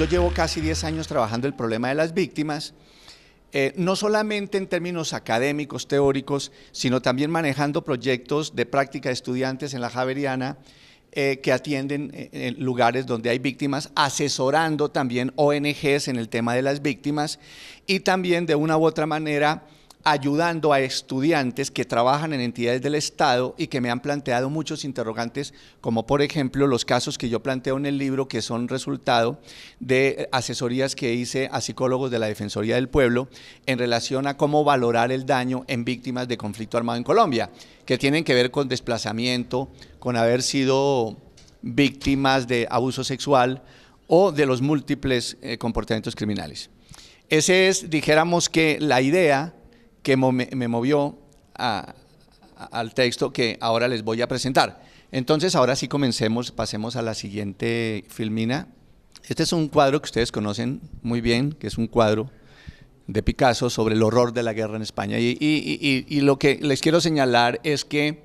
yo llevo casi 10 años trabajando el problema de las víctimas, no solamente en términos académicos, teóricos, sino también manejando proyectos de práctica de estudiantes en la Javeriana que atienden en lugares donde hay víctimas, asesorando también ONGs en el tema de las víctimas y también de una u otra manera ayudando a estudiantes que trabajan en entidades del Estado y que me han planteado muchos interrogantes, como por ejemplo los casos que yo planteo en el libro, que son resultado de asesorías que hice a psicólogos de la Defensoría del Pueblo en relación a cómo valorar el daño en víctimas de conflicto armado en Colombia, que tienen que ver con desplazamiento, con haber sido víctimas de abuso sexual o de los múltiples comportamientos criminales. Ese es, dijéramos que la idea que me movió al texto que ahora les voy a presentar. Entonces, ahora sí pasemos a la siguiente filmina. Este es un cuadro que ustedes conocen muy bien, que es un cuadro de Picasso sobre el horror de la guerra en España. Y lo que les quiero señalar es que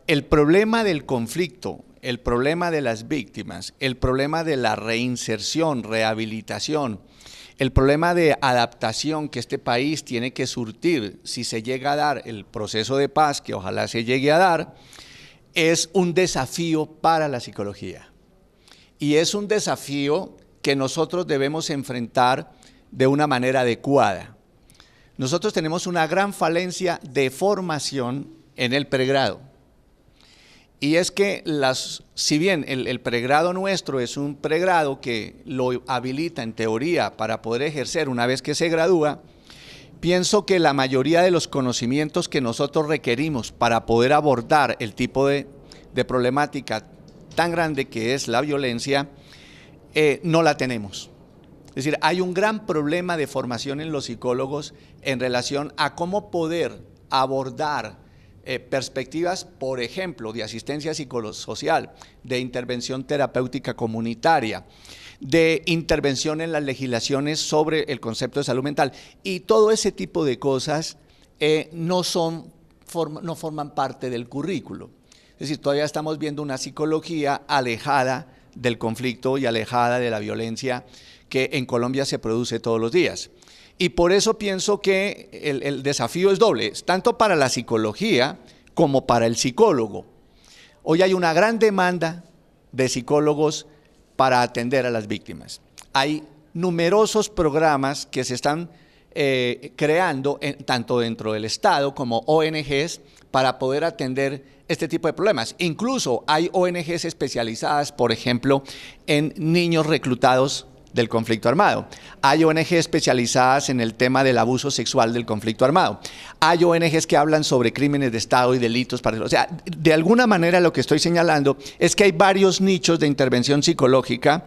el problema del conflicto, el problema de las víctimas, el problema de la reinserción, rehabilitación, el problema de adaptación que este país tiene que surtir si se llega a dar el proceso de paz, que ojalá se llegue a dar, es un desafío para la psicología. Y es un desafío que nosotros debemos enfrentar de una manera adecuada. Nosotros tenemos una gran falencia de formación en el pregrado. Y es que si bien el pregrado nuestro es un pregrado que lo habilita en teoría para poder ejercer una vez que se gradúa, pienso que la mayoría de los conocimientos que nosotros requerimos para poder abordar el tipo de problemática tan grande que es la violencia, no la tenemos. Es decir, hay un gran problema de formación en los psicólogos en relación a cómo poder abordar perspectivas, por ejemplo, de asistencia psicosocial, de intervención terapéutica comunitaria, de intervención en las legislaciones sobre el concepto de salud mental. Y todo ese tipo de cosas no forman parte del currículo. Es decir, todavía estamos viendo una psicología alejada del conflicto y alejada de la violencia que en Colombia se produce todos los días. Y por eso pienso que el desafío es doble, tanto para la psicología como para el psicólogo. Hoy hay una gran demanda de psicólogos para atender a las víctimas. Hay numerosos programas que se están creando, tanto dentro del Estado como ONGs, para poder atender este tipo de problemas. Incluso hay ONGs especializadas, por ejemplo, en niños reclutados del conflicto armado. Hay ONGs especializadas en el tema del abuso sexual del conflicto armado. Hay ONGs que hablan sobre crímenes de Estado y delitos. O sea, de alguna manera lo que estoy señalando es que hay varios nichos de intervención psicológica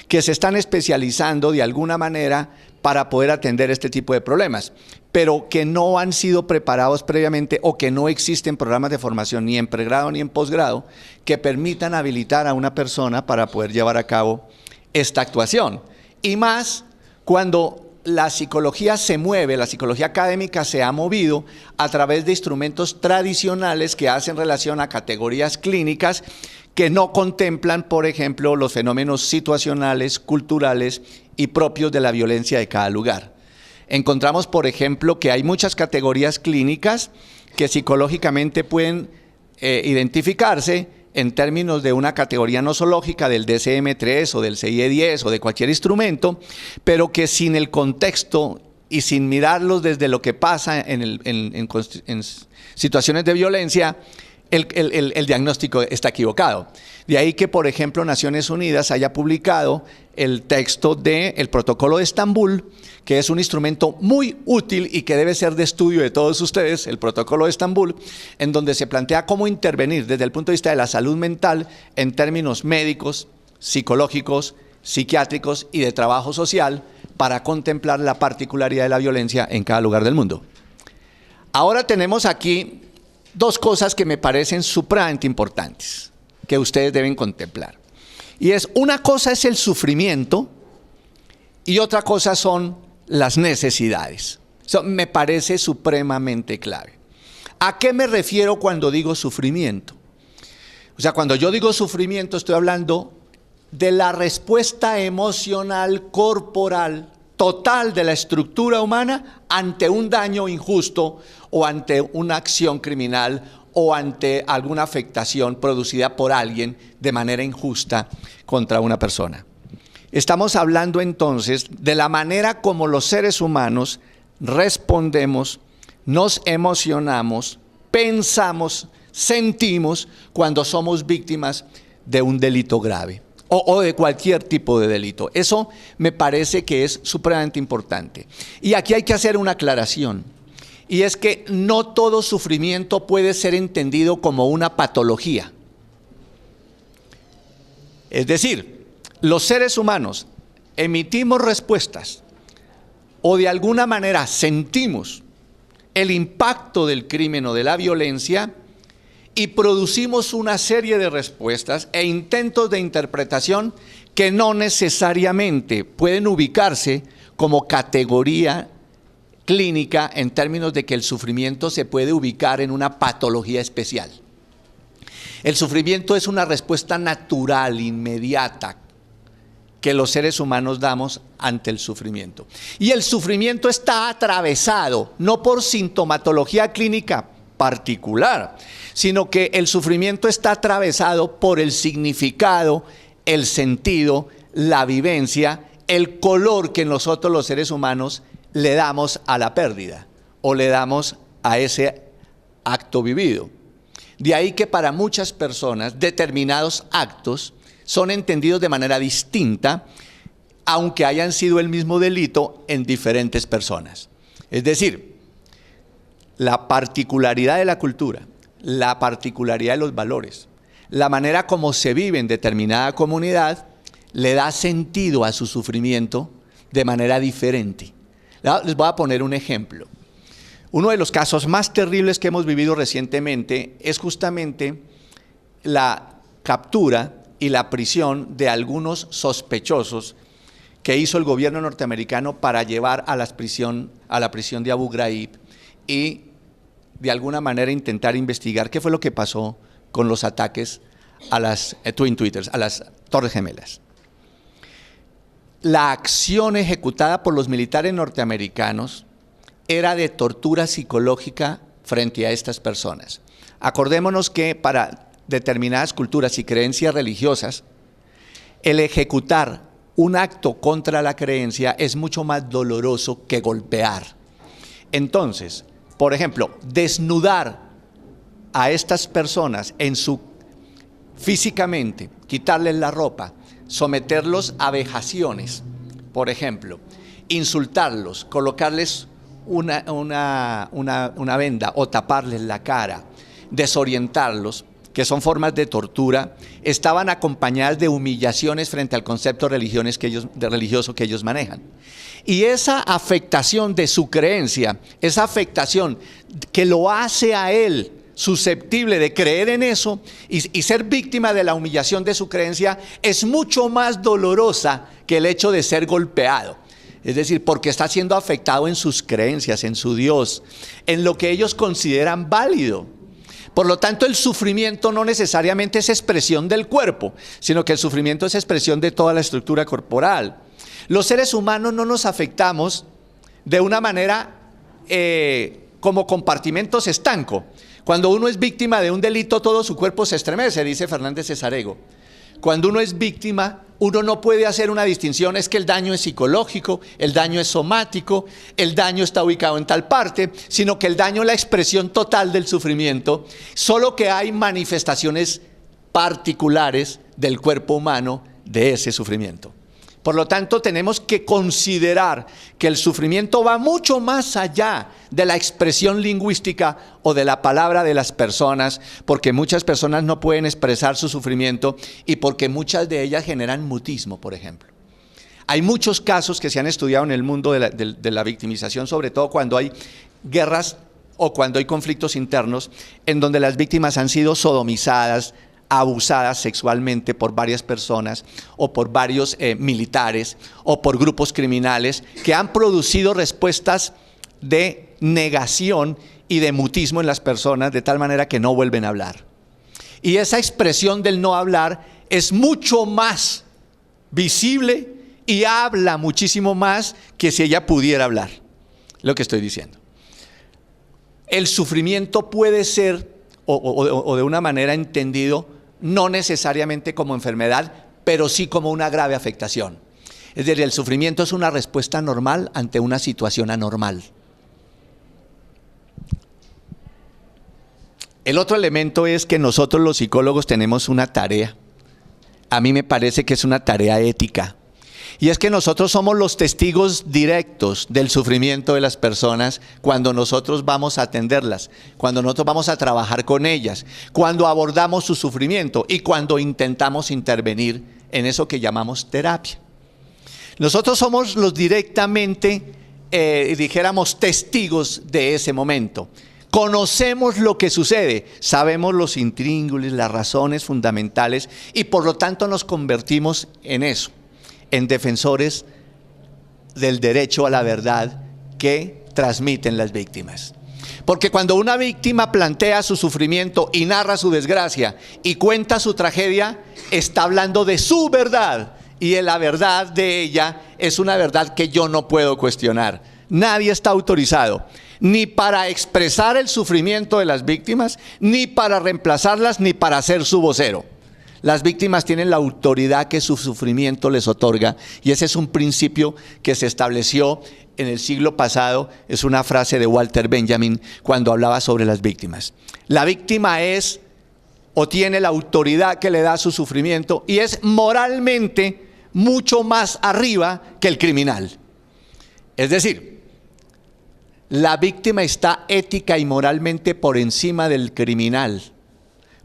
que se están especializando de alguna manera para poder atender este tipo de problemas, pero que no han sido preparados previamente o que no existen programas de formación ni en pregrado ni en posgrado que permitan habilitar a una persona para poder llevar a cabo esta actuación. Y más cuando la psicología se mueve, la psicología académica se ha movido a través de instrumentos tradicionales que hacen relación a categorías clínicas que no contemplan, por ejemplo, los fenómenos situacionales, culturales y propios de la violencia de cada lugar. Encontramos, por ejemplo, que hay muchas categorías clínicas que psicológicamente pueden identificarse en términos de una categoría nosológica del DSM-3 o del CIE-10 o de cualquier instrumento, pero que sin el contexto y sin mirarlos desde lo que pasa en situaciones de violencia, el diagnóstico está equivocado. De ahí que, por ejemplo, Naciones Unidas haya publicado el texto del Protocolo de Estambul, que es un instrumento muy útil y que debe ser de estudio de todos ustedes, el Protocolo de Estambul, en donde se plantea cómo intervenir desde el punto de vista de la salud mental en términos médicos, psicológicos, psiquiátricos y de trabajo social para contemplar la particularidad de la violencia en cada lugar del mundo. Ahora tenemos aquí dos cosas que me parecen supremamente importantes, que ustedes deben contemplar. Y es, una cosa es el sufrimiento y otra cosa son las necesidades. Eso me parece supremamente clave. ¿A qué me refiero cuando digo sufrimiento? O sea, cuando yo digo sufrimiento estoy hablando de la respuesta emocional corporal total de la estructura humana ante un daño injusto o ante una acción criminal o ante alguna afectación producida por alguien de manera injusta contra una persona. Estamos hablando entonces de la manera como los seres humanos respondemos, nos emocionamos, pensamos, sentimos cuando somos víctimas de un delito grave o de cualquier tipo de delito. Eso me parece que es supremamente importante. Y aquí hay que hacer una aclaración, y es que no todo sufrimiento puede ser entendido como una patología. Es decir, los seres humanos emitimos respuestas o de alguna manera sentimos el impacto del crimen o de la violencia y producimos una serie de respuestas e intentos de interpretación que no necesariamente pueden ubicarse como categoría clínica en términos de que el sufrimiento se puede ubicar en una patología especial. El sufrimiento es una respuesta natural, inmediata, que los seres humanos damos ante el sufrimiento. Y el sufrimiento está atravesado no por sintomatología clínica particular, sino que el sufrimiento está atravesado por el significado, el sentido, la vivencia, el color que nosotros los seres humanos le damos a la pérdida o le damos a ese acto vivido. De ahí que para muchas personas determinados actos son entendidos de manera distinta, aunque hayan sido el mismo delito en diferentes personas. Es decir, la particularidad de la cultura, la particularidad de los valores, la manera como se vive en determinada comunidad, le da sentido a su sufrimiento de manera diferente. Les voy a poner un ejemplo. Uno de los casos más terribles que hemos vivido recientemente es justamente la captura y la prisión de algunos sospechosos que hizo el gobierno norteamericano para llevar a la prisión de Abu Ghraib y de alguna manera intentar investigar qué fue lo que pasó con los ataques a las Twin Towers, a las Torres Gemelas. La acción ejecutada por los militares norteamericanos era de tortura psicológica frente a estas personas. Acordémonos que para determinadas culturas y creencias religiosas, el ejecutar un acto contra la creencia es mucho más doloroso que golpear. Entonces, por ejemplo, desnudar a estas personas físicamente, quitarles la ropa, someterlos a vejaciones, por ejemplo, insultarlos, colocarles una venda o taparles la cara, desorientarlos, que son formas de tortura, estaban acompañadas de humillaciones frente al concepto religioso que ellos manejan. Y esa afectación de su creencia, esa afectación que lo hace a él susceptible de creer en eso y ser víctima de la humillación de su creencia, es mucho más dolorosa que el hecho de ser golpeado. Es decir, porque está siendo afectado en sus creencias, en su Dios, en lo que ellos consideran válido. Por lo tanto, el sufrimiento no necesariamente es expresión del cuerpo, sino que el sufrimiento es expresión de toda la estructura corporal. Los seres humanos no nos afectamos de una manera como compartimentos estanco. Cuando uno es víctima de un delito, todo su cuerpo se estremece, dice Fernández Cesarego. Cuando uno es víctima, uno no puede hacer una distinción, es que el daño es psicológico, el daño es somático, el daño está ubicado en tal parte, sino que el daño es la expresión total del sufrimiento, solo que hay manifestaciones particulares del cuerpo humano de ese sufrimiento. Por lo tanto, tenemos que considerar que el sufrimiento va mucho más allá de la expresión lingüística o de la palabra de las personas, porque muchas personas no pueden expresar su sufrimiento y porque muchas de ellas generan mutismo, por ejemplo. Hay muchos casos que se han estudiado en el mundo de la victimización, sobre todo cuando hay guerras o cuando hay conflictos internos, en donde las víctimas han sido sodomizadas, abusadas sexualmente por varias personas o por varios militares o por grupos criminales que han producido respuestas de negación y de mutismo en las personas de tal manera que no vuelven a hablar. Y esa expresión del no hablar es mucho más visible y habla muchísimo más que si ella pudiera hablar. Lo que estoy diciendo. El sufrimiento puede ser, o de una manera entendido, no necesariamente como enfermedad, pero sí como una grave afectación. Es decir, el sufrimiento es una respuesta normal ante una situación anormal. El otro elemento es que nosotros los psicólogos tenemos una tarea. A mí me parece que es una tarea ética. Y es que nosotros somos los testigos directos del sufrimiento de las personas cuando nosotros vamos a atenderlas, cuando nosotros vamos a trabajar con ellas, cuando abordamos su sufrimiento y cuando intentamos intervenir en eso que llamamos terapia. Nosotros somos los directamente, dijéramos, testigos de ese momento. Conocemos lo que sucede, sabemos los intríngulis, las razones fundamentales y por lo tanto nos convertimos en eso, en defensores del derecho a la verdad que transmiten las víctimas. Porque cuando una víctima plantea su sufrimiento y narra su desgracia y cuenta su tragedia, está hablando de su verdad. Y la verdad de ella es una verdad que yo no puedo cuestionar. Nadie está autorizado ni para expresar el sufrimiento de las víctimas, ni para reemplazarlas, ni para ser su vocero. Las víctimas tienen la autoridad que su sufrimiento les otorga, y ese es un principio que se estableció en el siglo pasado. Es una frase de Walter Benjamin cuando hablaba sobre las víctimas. La víctima es o tiene la autoridad que le da su sufrimiento y es moralmente mucho más arriba que el criminal. Es decir, la víctima está ética y moralmente por encima del criminal,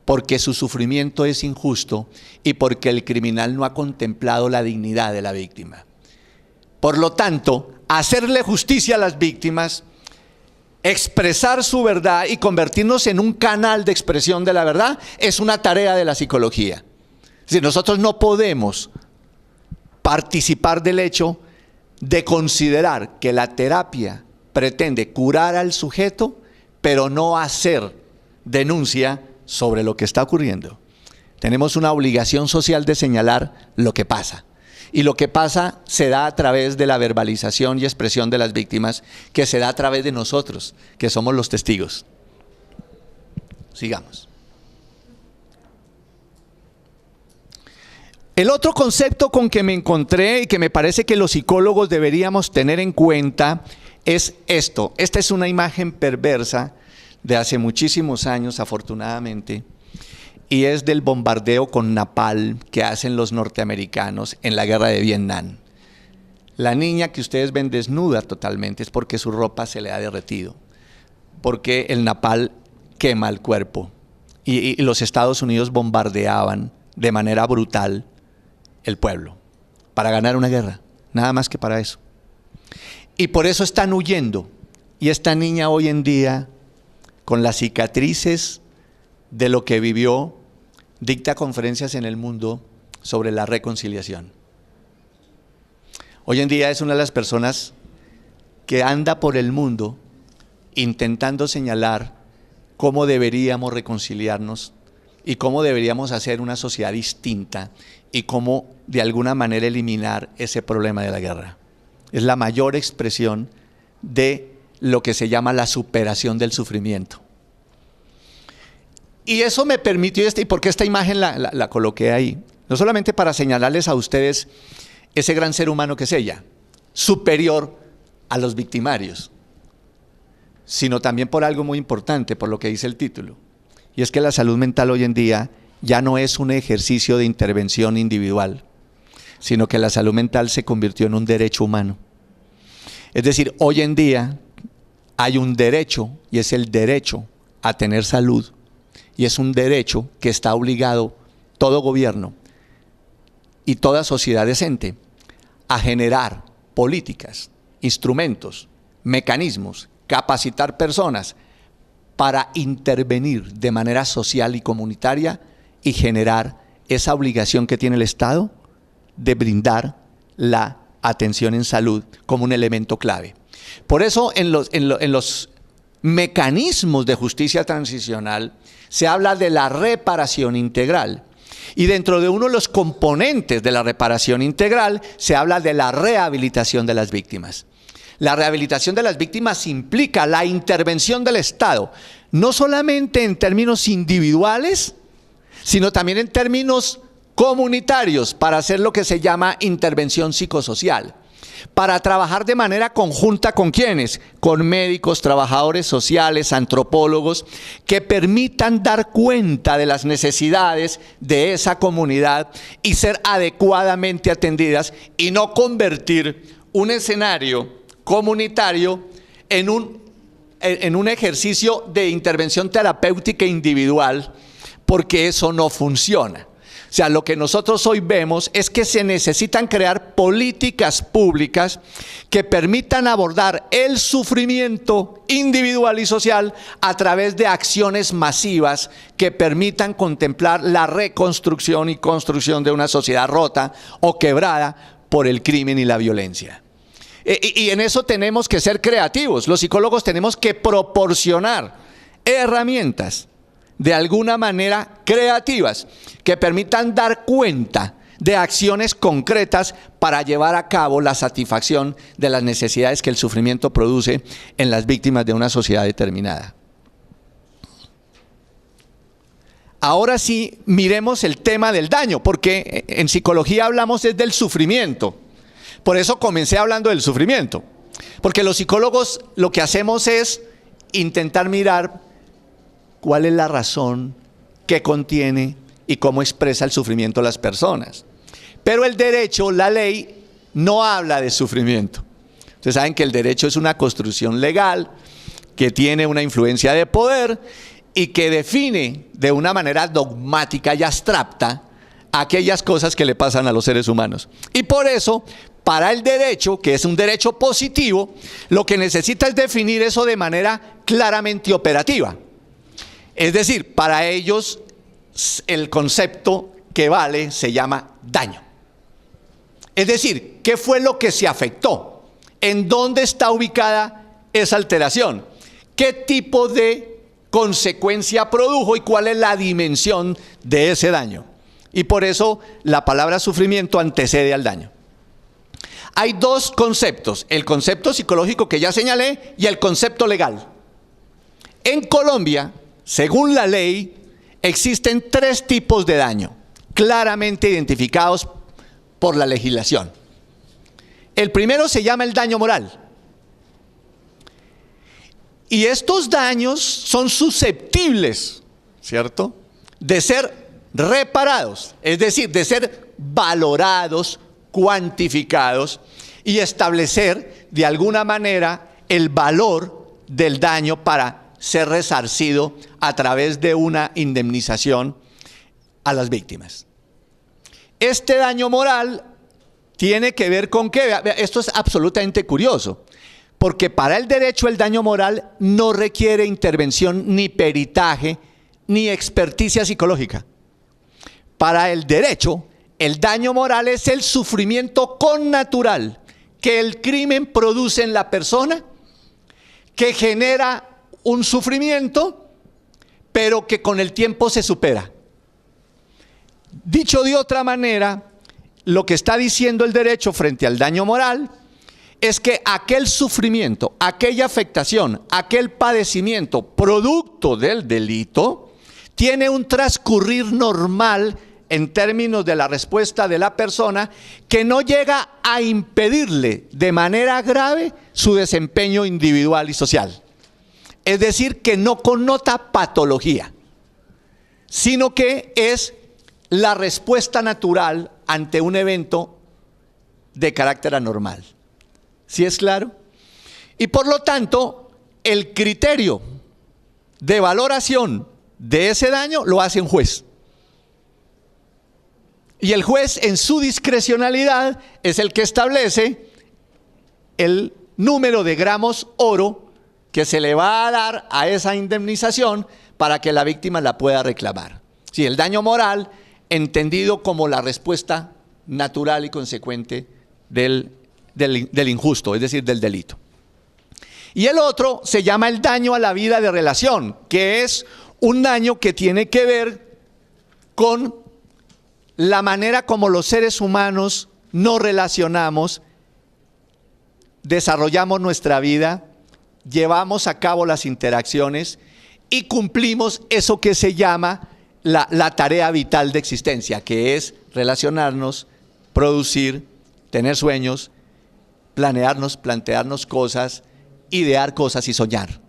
porque su sufrimiento es injusto y porque el criminal no ha contemplado la dignidad de la víctima. Por lo tanto, hacerle justicia a las víctimas, expresar su verdad y convertirnos en un canal de expresión de la verdad es una tarea de la psicología. Es decir, nosotros no podemos participar del hecho de considerar que la terapia pretende curar al sujeto, pero no hacer denuncia sobre lo que está ocurriendo. Tenemos una obligación social de señalar lo que pasa. Y lo que pasa se da a través de la verbalización y expresión de las víctimas, que se da a través de nosotros, que somos los testigos. Sigamos. El otro concepto con que me encontré y que me parece que los psicólogos deberíamos tener en cuenta es esto. Esta es una imagen perversa de hace muchísimos años, afortunadamente, y es del bombardeo con napalm que hacen los norteamericanos en la guerra de Vietnam. La niña que ustedes ven desnuda totalmente es porque su ropa se le ha derretido, porque el napalm quema el cuerpo y los Estados Unidos bombardeaban de manera brutal el pueblo para ganar una guerra, nada más que para eso. Y por eso están huyendo. Y esta niña hoy en día, con las cicatrices de lo que vivió, dicta conferencias en el mundo sobre la reconciliación. Hoy en día es una de las personas que anda por el mundo intentando señalar cómo deberíamos reconciliarnos y cómo deberíamos hacer una sociedad distinta y cómo de alguna manera eliminar ese problema de la guerra. Es la mayor expresión de lo que se llama la superación del sufrimiento. Y eso me permitió, ¿y por qué esta imagen la coloqué ahí? No solamente para señalarles a ustedes ese gran ser humano que es ella, superior a los victimarios, sino también por algo muy importante, por lo que dice el título. Y es que la salud mental hoy en día ya no es un ejercicio de intervención individual, sino que la salud mental se convirtió en un derecho humano. Es decir, hoy en día hay un derecho, y es el derecho a tener salud, y es un derecho que está obligado todo gobierno y toda sociedad decente a generar políticas, instrumentos, mecanismos, capacitar personas para intervenir de manera social y comunitaria y generar esa obligación que tiene el Estado de brindar la atención en salud como un elemento clave. Por eso en los mecanismos de justicia transicional se habla de la reparación integral. Y dentro de uno de los componentes de la reparación integral se habla de la rehabilitación de las víctimas. La rehabilitación de las víctimas implica la intervención del Estado, no solamente en términos individuales, sino también en términos comunitarios, para hacer lo que se llama intervención psicosocial. Para trabajar de manera conjunta ¿con quiénes? Con médicos, trabajadores sociales, antropólogos, que permitan dar cuenta de las necesidades de esa comunidad y ser adecuadamente atendidas, y no convertir un escenario comunitario en un ejercicio de intervención terapéutica individual, porque eso no funciona. O sea, lo que nosotros hoy vemos es que se necesitan crear políticas públicas que permitan abordar el sufrimiento individual y social a través de acciones masivas que permitan contemplar la reconstrucción y construcción de una sociedad rota o quebrada por el crimen y la violencia. Y en eso tenemos que ser creativos. Los psicólogos tenemos que proporcionar herramientas de alguna manera creativas que permitan dar cuenta de acciones concretas para llevar a cabo la satisfacción de las necesidades que el sufrimiento produce en las víctimas de una sociedad determinada. Ahora sí, miremos el tema del daño, porque en psicología hablamos desde el sufrimiento. Por eso comencé hablando del sufrimiento, porque los psicólogos lo que hacemos es intentar mirar cuál es la razón que contiene y cómo expresa el sufrimiento de las personas. Pero el derecho, la ley, no habla de sufrimiento. Ustedes saben que el derecho es una construcción legal que tiene una influencia de poder y que define de una manera dogmática y abstracta aquellas cosas que le pasan a los seres humanos. Y por eso, para el derecho, que es un derecho positivo, lo que necesita es definir eso de manera claramente operativa. Es decir, para ellos el concepto que vale se llama daño. Es decir, ¿qué fue lo que se afectó? ¿En dónde está ubicada esa alteración? ¿Qué tipo de consecuencia produjo y cuál es la dimensión de ese daño? Y por eso la palabra sufrimiento antecede al daño. Hay dos conceptos, el concepto psicológico que ya señalé y el concepto legal. En Colombia, según la ley, existen tres tipos de daño, claramente identificados por la legislación. El primero se llama el daño moral. Y estos daños son susceptibles, ¿cierto?, de ser reparados, es decir, de ser valorados, cuantificados y establecer de alguna manera el valor del daño para ser resarcido a través de una indemnización a las víctimas. Este daño moral tiene que ver con qué. Esto es absolutamente curioso, porque para el derecho el daño moral no requiere intervención ni peritaje ni experticia psicológica. Para el derecho, el daño moral es el sufrimiento connatural que el crimen produce en la persona, que genera un sufrimiento, pero que con el tiempo se supera. Dicho de otra manera, lo que está diciendo el derecho frente al daño moral es que aquel sufrimiento, aquella afectación, aquel padecimiento producto del delito tiene un transcurrir normal en términos de la respuesta de la persona que no llega a impedirle de manera grave su desempeño individual y social. Es decir, que no connota patología, sino que es la respuesta natural ante un evento de carácter anormal. ¿Sí es claro? Y por lo tanto, el criterio de valoración de ese daño lo hace un juez. Y el juez, en su discrecionalidad, es el que establece el número de gramos oro que se le va a dar a esa indemnización para que la víctima la pueda reclamar. Sí, el daño moral, entendido como la respuesta natural y consecuente del injusto, es decir, del delito. Y el otro se llama el daño a la vida de relación, que es un daño que tiene que ver con la manera como los seres humanos nos relacionamos, desarrollamos nuestra vida, llevamos a cabo las interacciones y cumplimos eso que se llama la tarea vital de existencia, que es relacionarnos, producir, tener sueños, plantearnos cosas, idear cosas y soñar.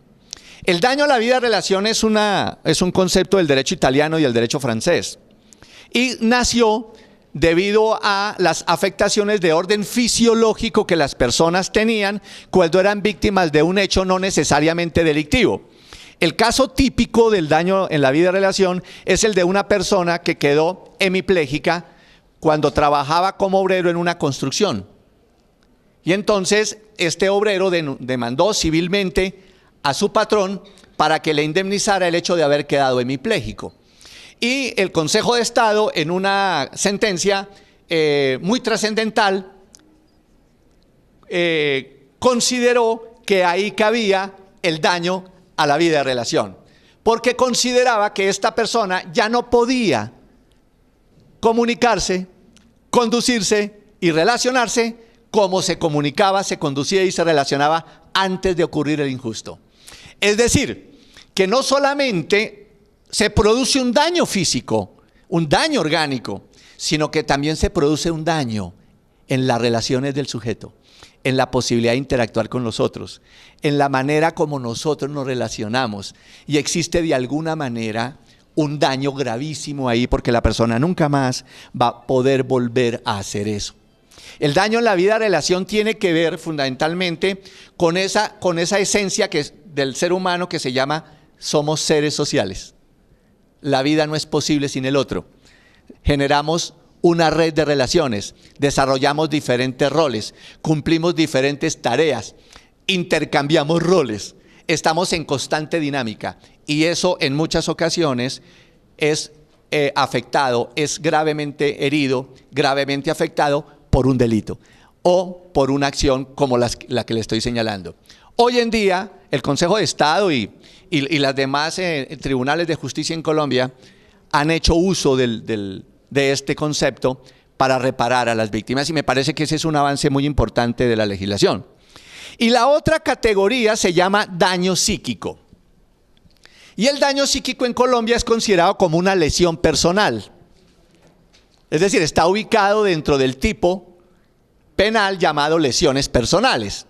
El daño a la vida de relación es un concepto del derecho italiano y el derecho francés. Y nació debido a las afectaciones de orden fisiológico que las personas tenían cuando eran víctimas de un hecho no necesariamente delictivo. El caso típico del daño en la vida de relación es el de una persona que quedó hemipléjica cuando trabajaba como obrero en una construcción. Y entonces este obrero demandó civilmente a su patrón para que le indemnizara el hecho de haber quedado hemipléjico. Y el Consejo de Estado, en una sentencia muy trascendental, consideró que ahí cabía el daño a la vida de relación, porque consideraba que esta persona ya no podía comunicarse, conducirse y relacionarse como se comunicaba, se conducía y se relacionaba antes de ocurrir el injusto. Es decir, que no solamente se produce un daño físico, un daño orgánico, sino que también se produce un daño en las relaciones del sujeto, en la posibilidad de interactuar con los otros, en la manera como nosotros nos relacionamos. Y existe de alguna manera un daño gravísimo ahí, porque la persona nunca más va a poder volver a hacer eso. El daño en la vida de relación tiene que ver fundamentalmente con esa esencia del ser humano que se llama somos seres sociales. La vida no es posible sin el otro. Generamos una red de relaciones, desarrollamos diferentes roles, cumplimos diferentes tareas, intercambiamos roles, estamos en constante dinámica y eso en muchas ocasiones es afectado, es gravemente herido, gravemente afectado por un delito o por una acción como la que le estoy señalando. Hoy en día el Consejo de Estado y las demás tribunales de justicia en Colombia han hecho uso de este concepto para reparar a las víctimas y me parece que ese es un avance muy importante de la legislación. Y la otra categoría se llama daño psíquico. Y el daño psíquico en Colombia es considerado como una lesión personal. Es decir, está ubicado dentro del tipo penal llamado lesiones personales.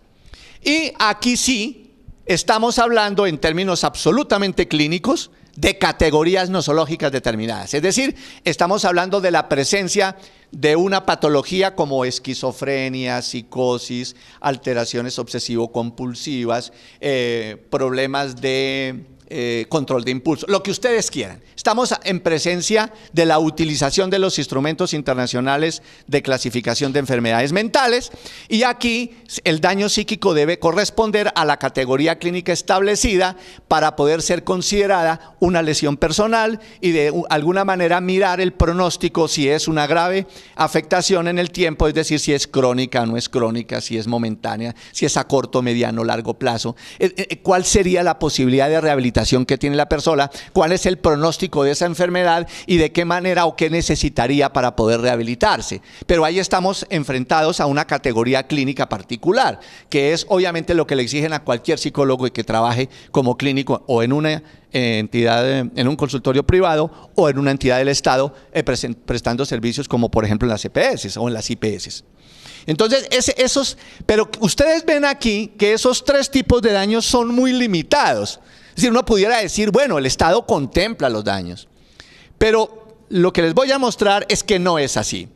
Y aquí sí estamos hablando en términos absolutamente clínicos de categorías nosológicas determinadas. Es decir, estamos hablando de la presencia de una patología como esquizofrenia, psicosis, alteraciones obsesivo-compulsivas, problemas de control de impulso, lo que ustedes quieran. Estamos en presencia de la utilización de los instrumentos internacionales de clasificación de enfermedades mentales y aquí el daño psíquico debe corresponder a la categoría clínica establecida para poder ser considerada una lesión personal y de alguna manera mirar el pronóstico si es una grave afectación en el tiempo, es decir, si es crónica o no es crónica, si es momentánea, si es a corto, mediano, largo plazo, cuál sería la posibilidad de rehabilitación que tiene la persona, cuál es el pronóstico de esa enfermedad y de qué manera o qué necesitaría para poder rehabilitarse. Pero ahí estamos enfrentados a una categoría clínica particular, que es obviamente lo que le exigen a cualquier psicólogo que trabaje como clínico o en una entidad, en un consultorio privado o en una entidad del Estado prestando servicios como por ejemplo en las EPS o en las IPS. Entonces, pero ustedes ven aquí que esos tres tipos de daños son muy limitados. Es decir, uno pudiera decir, bueno, el Estado contempla los daños, pero lo que les voy a mostrar es que no es así.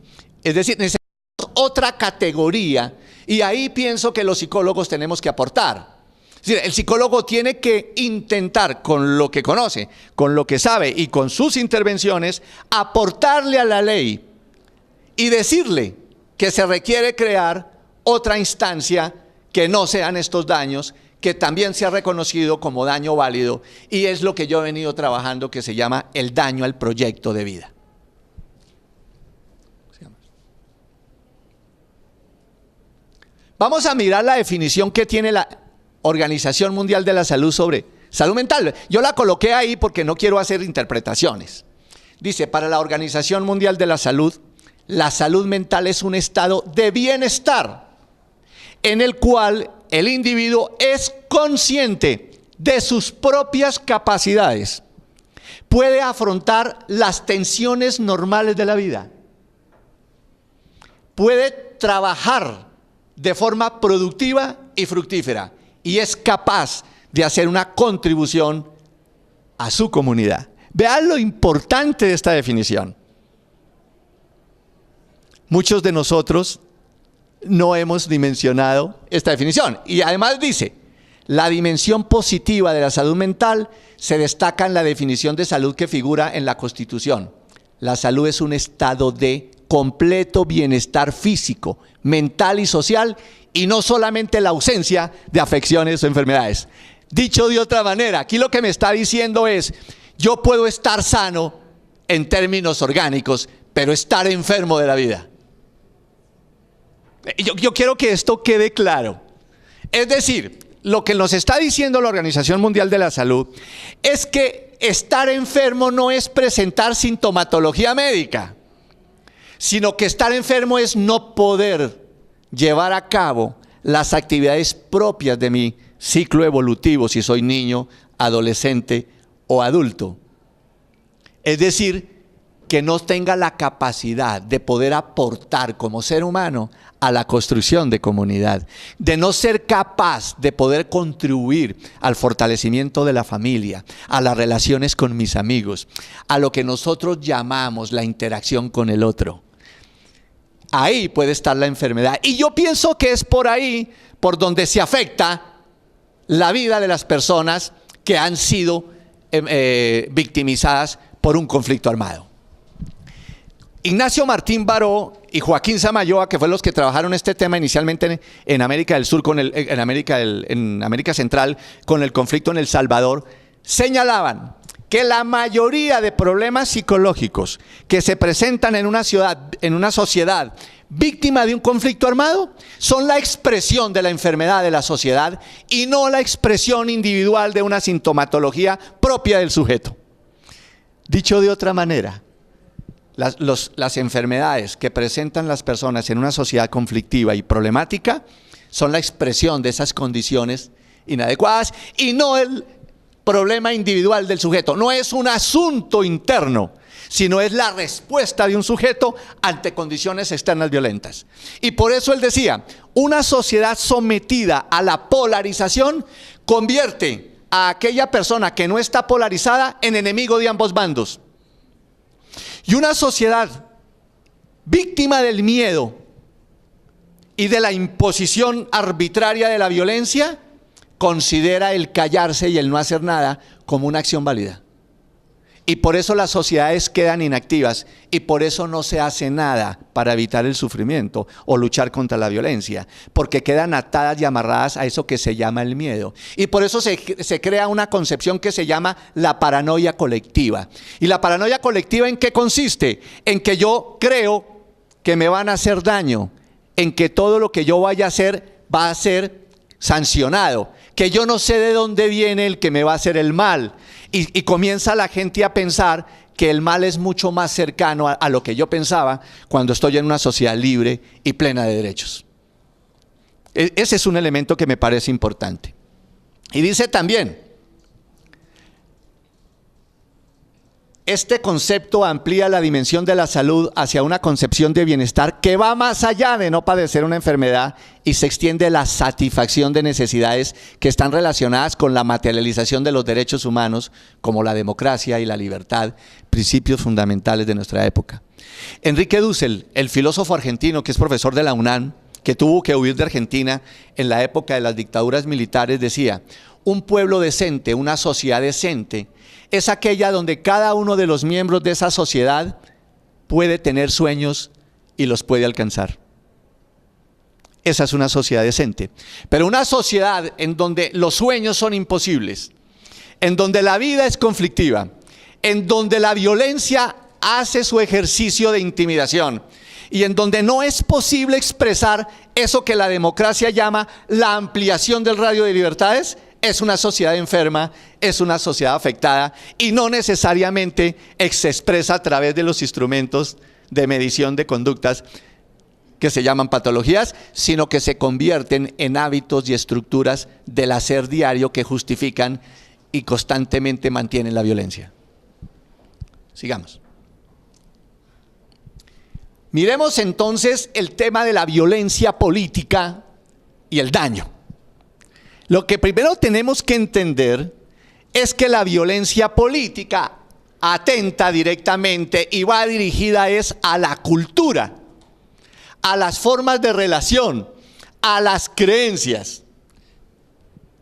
Es decir, necesitamos otra categoría y ahí pienso que los psicólogos tenemos que aportar. Es decir, el psicólogo tiene que intentar con lo que conoce, con lo que sabe y con sus intervenciones, aportarle a la ley y decirle que se requiere crear otra instancia que no sean estos daños, que también se ha reconocido como daño válido y es lo que yo he venido trabajando que se llama el daño al proyecto de vida. Vamos a mirar la definición que tiene la Organización Mundial de la Salud sobre salud mental. Yo la coloqué ahí porque no quiero hacer interpretaciones. Dice, para la Organización Mundial de la Salud, la salud mental es un estado de bienestar en el cual el individuo es consciente de sus propias capacidades, puede afrontar las tensiones normales de la vida, puede trabajar de forma productiva y fructífera y es capaz de hacer una contribución a su comunidad. Vean lo importante de esta definición. Muchos de nosotros no hemos dimensionado esta definición. Y además dice, la dimensión positiva de la salud mental se destaca en la definición de salud que figura en la Constitución. La salud es un estado de completo bienestar físico, mental y social, y no solamente la ausencia de afecciones o enfermedades. Dicho de otra manera, aquí lo que me está diciendo es, yo puedo estar sano en términos orgánicos, pero estar enfermo de la vida. Yo quiero que esto quede claro. Es decir, lo que nos está diciendo la Organización Mundial de la Salud es que estar enfermo no es presentar sintomatología médica, sino que estar enfermo es no poder llevar a cabo las actividades propias de mi ciclo evolutivo, si soy niño, adolescente o adulto. Es decir, que no tenga la capacidad de poder aportar como ser humano a la construcción de comunidad, de no ser capaz de poder contribuir al fortalecimiento de la familia, a las relaciones con mis amigos, a lo que nosotros llamamos la interacción con el otro. Ahí puede estar la enfermedad. Y yo pienso que es por ahí por donde se afecta la vida de las personas que han sido victimizadas por un conflicto armado. Ignacio Martín Baró y Joaquín Samayoa, que fueron los que trabajaron este tema inicialmente en América del Sur, en América Central, con el conflicto en El Salvador, señalaban que la mayoría de problemas psicológicos que se presentan en una sociedad víctima de un conflicto armado son la expresión de la enfermedad de la sociedad y no la expresión individual de una sintomatología propia del sujeto. Dicho de otra manera, las enfermedades que presentan las personas en una sociedad conflictiva y problemática son la expresión de esas condiciones inadecuadas y no el problema individual del sujeto. No es un asunto interno, sino es la respuesta de un sujeto ante condiciones externas violentas. Y por eso él decía, una sociedad sometida a la polarización convierte a aquella persona que no está polarizada en enemigo de ambos bandos. Y una sociedad víctima del miedo y de la imposición arbitraria de la violencia considera el callarse y el no hacer nada como una acción válida. Y por eso las sociedades quedan inactivas y por eso no se hace nada para evitar el sufrimiento o luchar contra la violencia, porque quedan atadas y amarradas a eso que se llama el miedo. Y por eso se crea una concepción que se llama la paranoia colectiva. ¿Y la paranoia colectiva en qué consiste? En que yo creo que me van a hacer daño, en que todo lo que yo vaya a hacer va a ser sancionado, que yo no sé de dónde viene el que me va a hacer el mal. Y comienza la gente a pensar que el mal es mucho más cercano a lo que yo pensaba cuando estoy en una sociedad libre y plena de derechos. Ese es un elemento que me parece importante. Y dice también, este concepto amplía la dimensión de la salud hacia una concepción de bienestar que va más allá de no padecer una enfermedad y se extiende a la satisfacción de necesidades que están relacionadas con la materialización de los derechos humanos, como la democracia y la libertad, principios fundamentales de nuestra época. Enrique Dussel, el filósofo argentino que es profesor de la UNAM, que tuvo que huir de Argentina en la época de las dictaduras militares, decía, un pueblo decente, una sociedad decente, es aquella donde cada uno de los miembros de esa sociedad puede tener sueños y los puede alcanzar. Esa es una sociedad decente. Pero una sociedad en donde los sueños son imposibles, en donde la vida es conflictiva, en donde la violencia hace su ejercicio de intimidación y en donde no es posible expresar eso que la democracia llama la ampliación del radio de libertades, es una sociedad enferma, es una sociedad afectada y no necesariamente se expresa a través de los instrumentos de medición de conductas que se llaman patologías, sino que se convierten en hábitos y estructuras del hacer diario que justifican y constantemente mantienen la violencia. Sigamos. Miremos entonces el tema de la violencia política y el daño. Lo que primero tenemos que entender es que la violencia política atenta directamente y va dirigida a la cultura, a las formas de relación, a las creencias.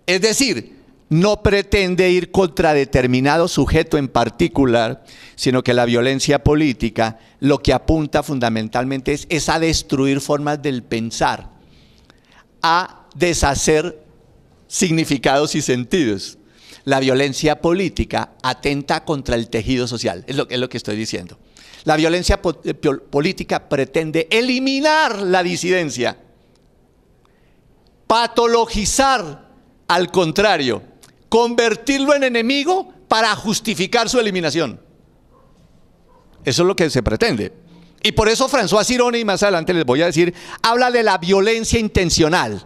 Es decir, no pretende ir contra determinado sujeto en particular, sino que la violencia política lo que apunta fundamentalmente es a destruir formas del pensar, a deshacer significados y sentidos. La violencia política atenta contra el tejido social, es lo que estoy diciendo. La violencia política pretende eliminar la disidencia, patologizar al contrario, convertirlo en enemigo para justificar su eliminación. Eso es lo que se pretende. Y por eso François Cirone, y más adelante les voy a decir, habla de la violencia intencional.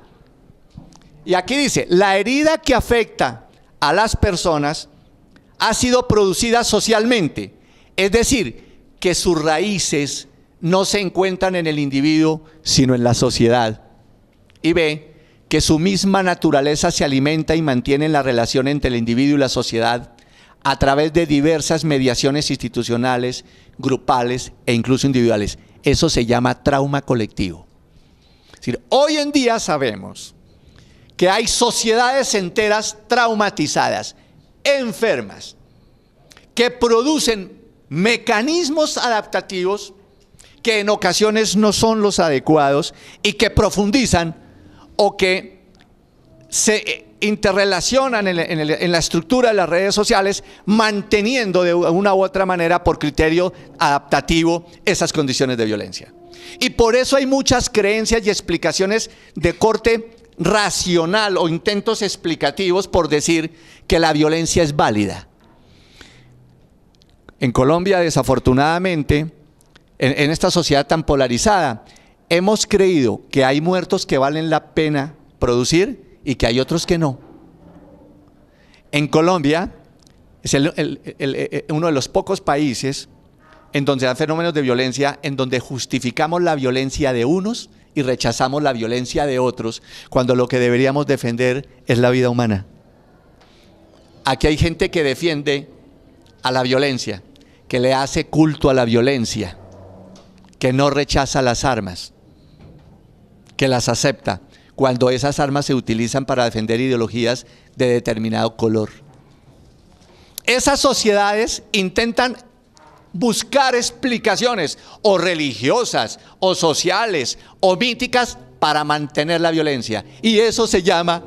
Y aquí dice, la herida que afecta a las personas ha sido producida socialmente, es decir, que sus raíces no se encuentran en el individuo, sino en la sociedad. Y ve que su misma naturaleza se alimenta y mantiene en la relación entre el individuo y la sociedad a través de diversas mediaciones institucionales, grupales e incluso individuales. Eso se llama trauma colectivo. Es decir, hoy en día sabemos que hay sociedades enteras traumatizadas, enfermas, que producen mecanismos adaptativos que en ocasiones no son los adecuados y que profundizan o que se interrelacionan en la estructura de las redes sociales, manteniendo de una u otra manera por criterio adaptativo esas condiciones de violencia. Y por eso hay muchas creencias y explicaciones de corte racional o intentos explicativos por decir que la violencia es válida. En Colombia, desafortunadamente, en esta sociedad tan polarizada, hemos creído que hay muertos que valen la pena producir y que hay otros que no. En Colombia es uno de los pocos países en donde hay fenómenos de violencia, en donde justificamos la violencia de unos y rechazamos la violencia de otros, cuando lo que deberíamos defender es la vida humana. Aquí hay gente que defiende a la violencia, que le hace culto a la violencia, que no rechaza las armas, que las acepta cuando esas armas se utilizan para defender ideologías de determinado color. Esas sociedades intentan buscar explicaciones o religiosas, o sociales, o míticas para mantener la violencia, y eso se llama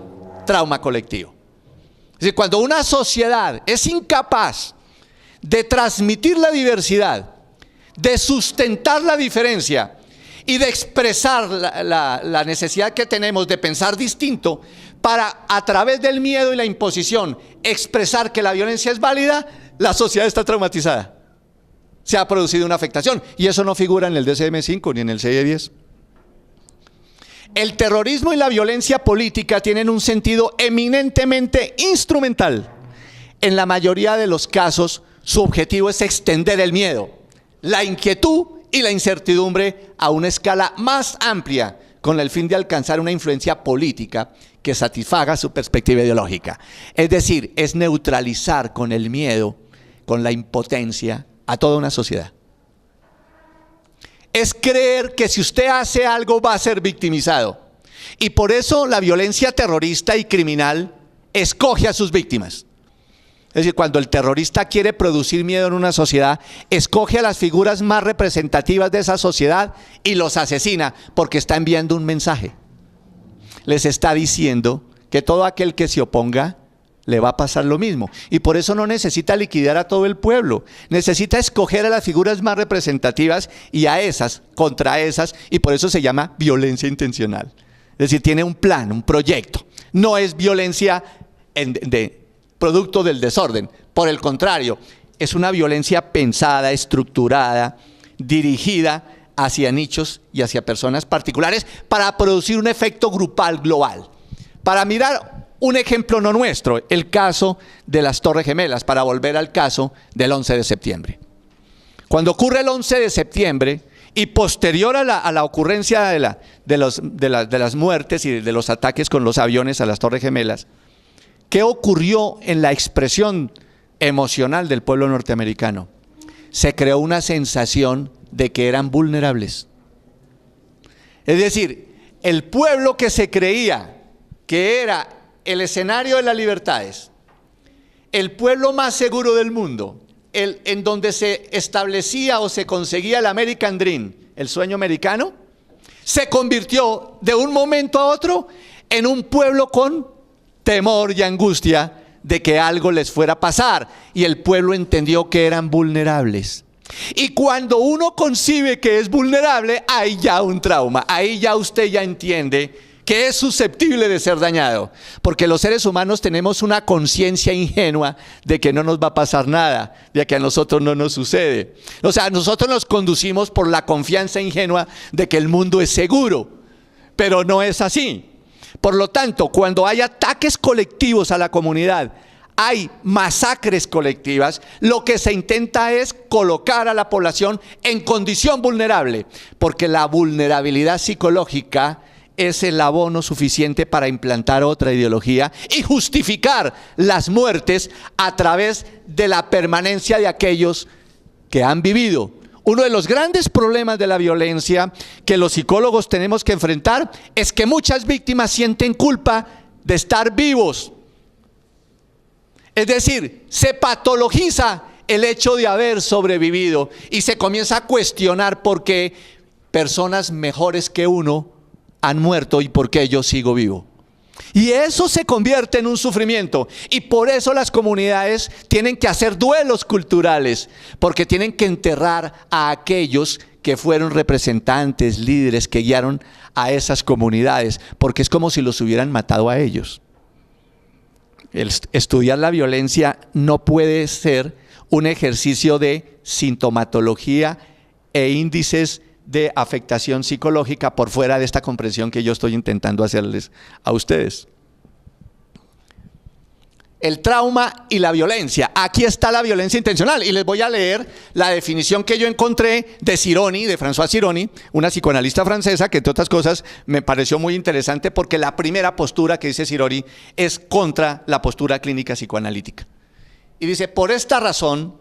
trauma colectivo. Es decir, cuando una sociedad es incapaz de transmitir la diversidad, de sustentar la diferencia y de expresar la necesidad que tenemos de pensar distinto para, a través del miedo y la imposición, expresar que la violencia es válida, la sociedad está traumatizada. Se ha producido una afectación y eso no figura en el DSM-5 ni en el CIE-10. El terrorismo y la violencia política tienen un sentido eminentemente instrumental. En la mayoría de los casos, su objetivo es extender el miedo, la inquietud y la incertidumbre a una escala más amplia, con el fin de alcanzar una influencia política que satisfaga su perspectiva ideológica. Es decir, es neutralizar con el miedo, con la impotencia, a toda una sociedad. Es creer que si usted hace algo va a ser victimizado. Y por eso la violencia terrorista y criminal escoge a sus víctimas. Es decir, cuando el terrorista quiere producir miedo en una sociedad, escoge a las figuras más representativas de esa sociedad y los asesina porque está enviando un mensaje. Les está diciendo que todo aquel que se oponga le va a pasar lo mismo. Y por eso no necesita liquidar a todo el pueblo. Necesita escoger a las figuras más representativas y a esas, contra esas, y por eso se llama violencia intencional. Es decir, tiene un plan, un proyecto. No es violencia producto del desorden. Por el contrario, es una violencia pensada, estructurada, dirigida hacia nichos y hacia personas particulares para producir un efecto grupal global. Para mirar un ejemplo no nuestro, el caso de las Torres Gemelas, para volver al caso del 11 de septiembre. Cuando ocurre el 11 de septiembre y posterior a la ocurrencia de las muertes y de los ataques con los aviones a las Torres Gemelas, ¿qué ocurrió en la expresión emocional del pueblo norteamericano? Se creó una sensación de que eran vulnerables. Es decir, el pueblo que se creía que era el escenario de las libertades, el pueblo más seguro del mundo, en donde se establecía o se conseguía el American Dream, el sueño americano, se convirtió de un momento a otro en un pueblo con temor y angustia de que algo les fuera a pasar, y el pueblo entendió que eran vulnerables. Y cuando uno concibe que es vulnerable, hay ya un trauma, ahí ya usted ya entiende que es susceptible de ser dañado, porque los seres humanos tenemos una conciencia ingenua de que no nos va a pasar nada, de que a nosotros no nos sucede. O sea, nosotros nos conducimos por la confianza ingenua de que el mundo es seguro, pero no es así. Por lo tanto, cuando hay ataques colectivos a la comunidad, hay masacres colectivas, lo que se intenta es colocar a la población en condición vulnerable, porque la vulnerabilidad psicológica es el abono suficiente para implantar otra ideología y justificar las muertes a través de la permanencia de aquellos que han vivido. Uno de los grandes problemas de la violencia que los psicólogos tenemos que enfrentar es que muchas víctimas sienten culpa de estar vivos. Es decir, se patologiza el hecho de haber sobrevivido y se comienza a cuestionar por qué personas mejores que uno han muerto y por qué yo sigo vivo. Y eso se convierte en un sufrimiento, y por eso las comunidades tienen que hacer duelos culturales, porque tienen que enterrar a aquellos que fueron representantes, líderes, que guiaron a esas comunidades, porque es como si los hubieran matado a ellos. Estudiar la violencia no puede ser un ejercicio de sintomatología e índices de afectación psicológica por fuera de esta comprensión que yo estoy intentando hacerles a ustedes. El trauma y la violencia. Aquí está la violencia intencional, y les voy a leer la definición que yo encontré de Sironi, de François Sironi, una psicoanalista francesa que, entre otras cosas, me pareció muy interesante porque la primera postura que dice Sironi es contra la postura clínica psicoanalítica. Y dice: por esta razón,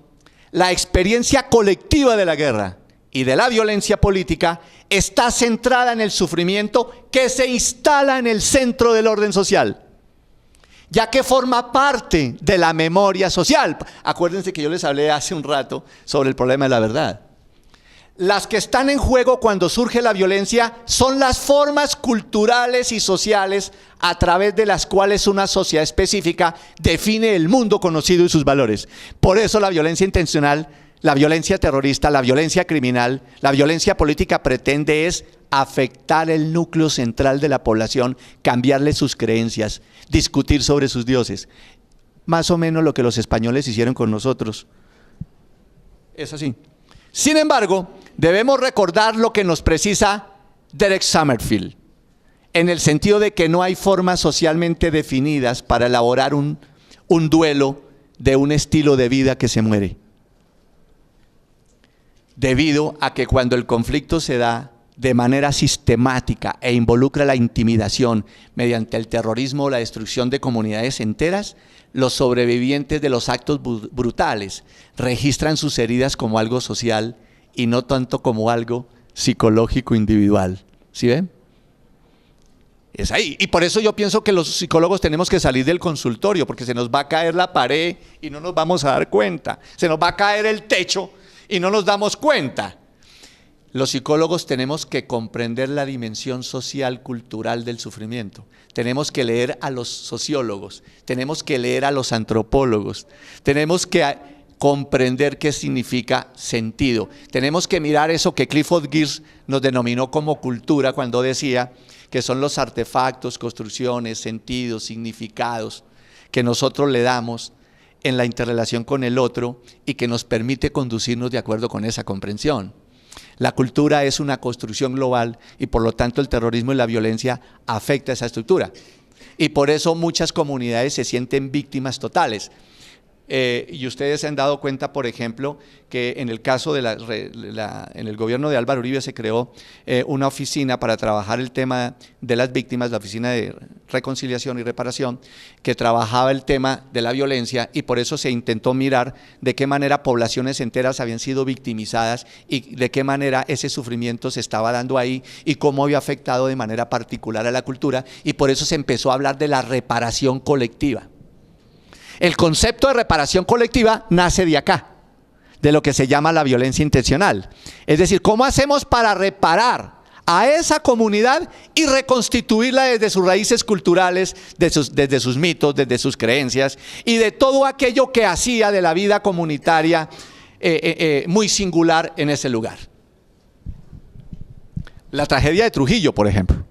la experiencia colectiva de la guerra y de la violencia política está centrada en el sufrimiento que se instala en el centro del orden social, ya que forma parte de la memoria social. Acuérdense que yo les hablé hace un rato sobre el problema de la verdad. Las que están en juego cuando surge la violencia son las formas culturales y sociales a través de las cuales una sociedad específica define el mundo conocido y sus valores. Por eso la violencia intencional, la violencia terrorista, la violencia criminal, la violencia política pretende es afectar el núcleo central de la población, cambiarle sus creencias, discutir sobre sus dioses. Más o menos lo que los españoles hicieron con nosotros. Es así. Sin embargo, debemos recordar lo que nos precisa Derek Summerfield, en el sentido de que no hay formas socialmente definidas para elaborar un duelo de un estilo de vida que se muere. Debido a que cuando el conflicto se da de manera sistemática e involucra la intimidación mediante el terrorismo o la destrucción de comunidades enteras, los sobrevivientes de los actos brutales registran sus heridas como algo social y no tanto como algo psicológico individual. ¿Sí ven? Es ahí. Y por eso yo pienso que los psicólogos tenemos que salir del consultorio, porque se nos va a caer la pared y no nos vamos a dar cuenta. Se nos va a caer el techo y no nos damos cuenta. Los psicólogos tenemos que comprender la dimensión social, cultural del sufrimiento. Tenemos que leer a los sociólogos, tenemos que leer a los antropólogos, tenemos que comprender qué significa sentido. Tenemos que mirar eso que Clifford Geertz nos denominó como cultura cuando decía que son los artefactos, construcciones, sentidos, significados que nosotros le damos en la interrelación con el otro y que nos permite conducirnos de acuerdo con esa comprensión. La cultura es una construcción global y por lo tanto el terrorismo y la violencia afecta esa estructura. Y por eso muchas comunidades se sienten víctimas totales. Y ustedes se han dado cuenta, por ejemplo, que en el caso de en el gobierno de Álvaro Uribe se creó una oficina para trabajar el tema de las víctimas, la Oficina de Reconciliación y Reparación, que trabajaba el tema de la violencia, y por eso se intentó mirar de qué manera poblaciones enteras habían sido victimizadas y de qué manera ese sufrimiento se estaba dando ahí y cómo había afectado de manera particular a la cultura, y por eso se empezó a hablar de la reparación colectiva. El concepto de reparación colectiva nace de acá, de lo que se llama la violencia intencional. Es decir, ¿cómo hacemos para reparar a esa comunidad y reconstituirla desde sus raíces culturales, desde sus mitos, desde sus creencias y de todo aquello que hacía de la vida comunitaria muy singular en ese lugar? La tragedia de Trujillo, por ejemplo,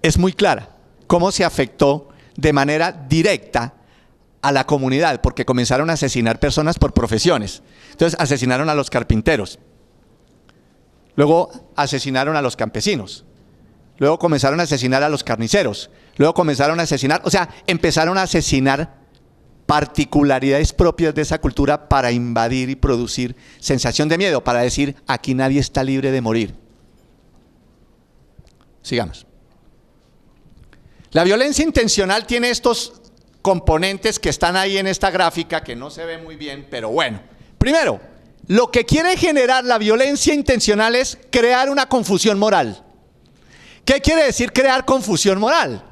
es muy clara. Cómo se afectó de manera directa a la comunidad, porque comenzaron a asesinar personas por profesiones. Entonces asesinaron a los carpinteros, luego asesinaron a los campesinos, luego comenzaron a asesinar a los carniceros, luego comenzaron a asesinar, o sea, empezaron a asesinar particularidades propias de esa cultura para invadir y producir sensación de miedo, para decir, aquí nadie está libre de morir. Sigamos. La violencia intencional tiene estos componentes que están ahí en esta gráfica, que no se ve muy bien, pero bueno. Primero, lo que quiere generar la violencia intencional es crear una confusión moral. ¿Qué quiere decir crear confusión moral?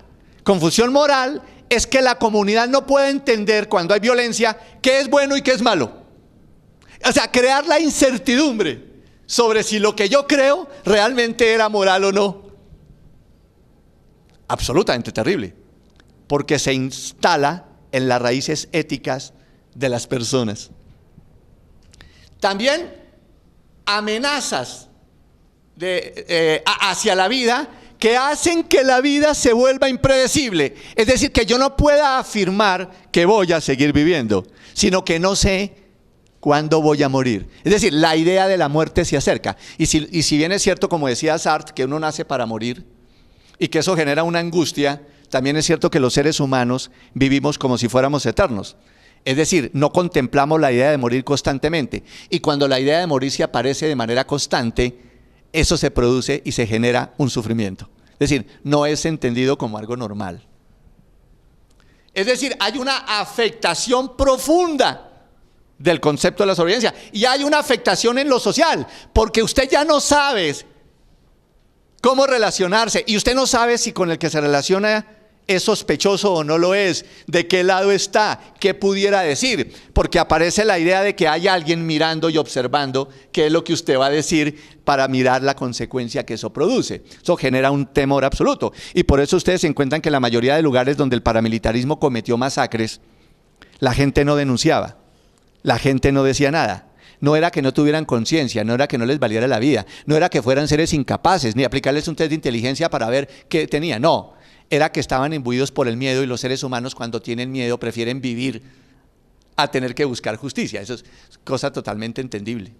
Confusión moral es que la comunidad no puede entender cuando hay violencia qué es bueno y qué es malo. O sea, crear la incertidumbre sobre si lo que yo creo realmente era moral o no. Absolutamente terrible, porque se instala en las raíces éticas de las personas. También amenazas hacia la vida que hacen que la vida se vuelva impredecible. Es decir, que yo no pueda afirmar que voy a seguir viviendo, sino que no sé cuándo voy a morir. Es decir, la idea de la muerte se acerca. Y si bien es cierto, como decía Sartre, que uno nace para morir y que eso genera una angustia, también es cierto que los seres humanos vivimos como si fuéramos eternos. Es decir, no contemplamos la idea de morir constantemente. Y cuando la idea de morir se aparece de manera constante, eso se produce y se genera un sufrimiento. Es decir, no es entendido como algo normal. Es decir, hay una afectación profunda del concepto de la sobrevivencia. Y hay una afectación en lo social, porque usted ya no sabe cómo relacionarse. Y usted no sabe si con el que se relaciona es sospechoso o no lo es, de qué lado está, qué pudiera decir, porque aparece la idea de que hay alguien mirando y observando qué es lo que usted va a decir para mirar la consecuencia que eso produce. Eso genera un temor absoluto. Y por eso ustedes se encuentran que en la mayoría de lugares donde el paramilitarismo cometió masacres, la gente no denunciaba, la gente no decía nada. No era que no tuvieran conciencia, no era que no les valiera la vida, no era que fueran seres incapaces, ni aplicarles un test de inteligencia para ver qué tenían, no. Era que estaban imbuidos por el miedo, y los seres humanos cuando tienen miedo prefieren vivir a tener que buscar justicia. Eso es cosa totalmente entendible.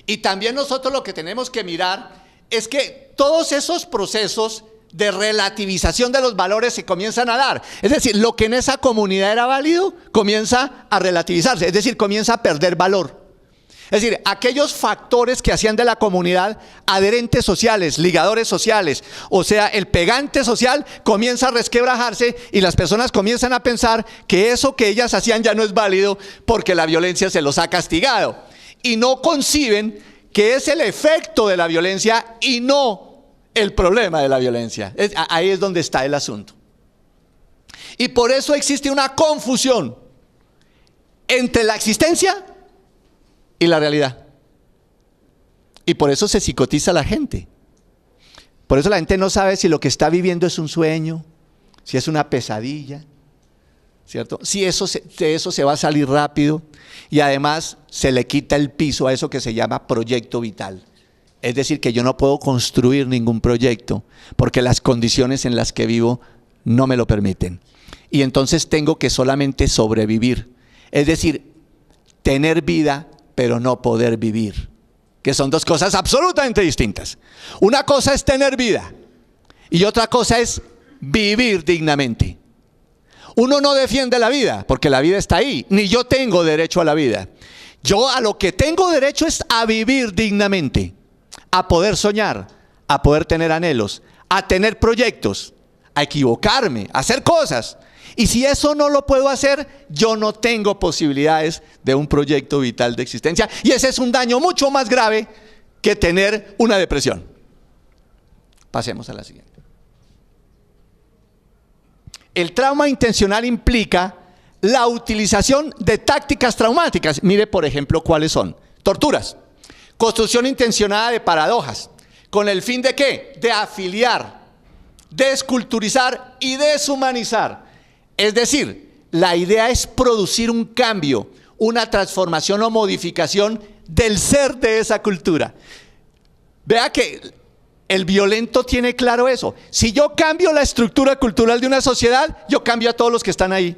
Y también nosotros lo que tenemos que mirar es que todos esos procesos de relativización de los valores se comienzan a dar. Es decir, lo que en esa comunidad era válido comienza a relativizarse, es decir, comienza a perder valor. Es decir, aquellos factores que hacían de la comunidad adherentes sociales, ligadores sociales, o sea, el pegante social comienza a resquebrajarse y las personas comienzan a pensar que eso que ellas hacían ya no es válido porque la violencia se los ha castigado. Y no conciben que es el efecto de la violencia y no el problema de la violencia. Ahí es donde está el asunto. Y por eso existe una confusión entre la existencia y la realidad. Y por eso se psicotiza la gente. Por eso la gente no sabe si lo que está viviendo es un sueño, si es una pesadilla, ¿cierto? Si de eso se va a salir rápido, y además se le quita el piso a eso que se llama proyecto vital. Es decir, que yo no puedo construir ningún proyecto porque las condiciones en las que vivo no me lo permiten. y entonces tengo que solamente sobrevivir. Es decir, tener vida, pero no poder vivir, que son dos cosas absolutamente distintas. Una cosa es tener vida y otra cosa es vivir dignamente. Uno no defiende la vida, porque la vida está ahí, ni yo tengo derecho a la vida. Yo a lo que tengo derecho es a vivir dignamente, a poder soñar, a poder tener anhelos, a tener proyectos, a equivocarme, a hacer cosas. Y si eso no lo puedo hacer, yo no tengo posibilidades de un proyecto vital de existencia. Y ese es un daño mucho más grave que tener una depresión. Pasemos a la siguiente. El trauma intencional implica la utilización de tácticas traumáticas. Mire, por ejemplo, cuáles son. Torturas, construcción intencionada de paradojas. ¿Con el fin de qué? De afiliar, desculturizar y deshumanizar. Es decir, la idea es producir un cambio, una transformación o modificación del ser de esa cultura. Vea que el violento tiene claro eso. Si yo cambio la estructura cultural de una sociedad, yo cambio a todos los que están ahí.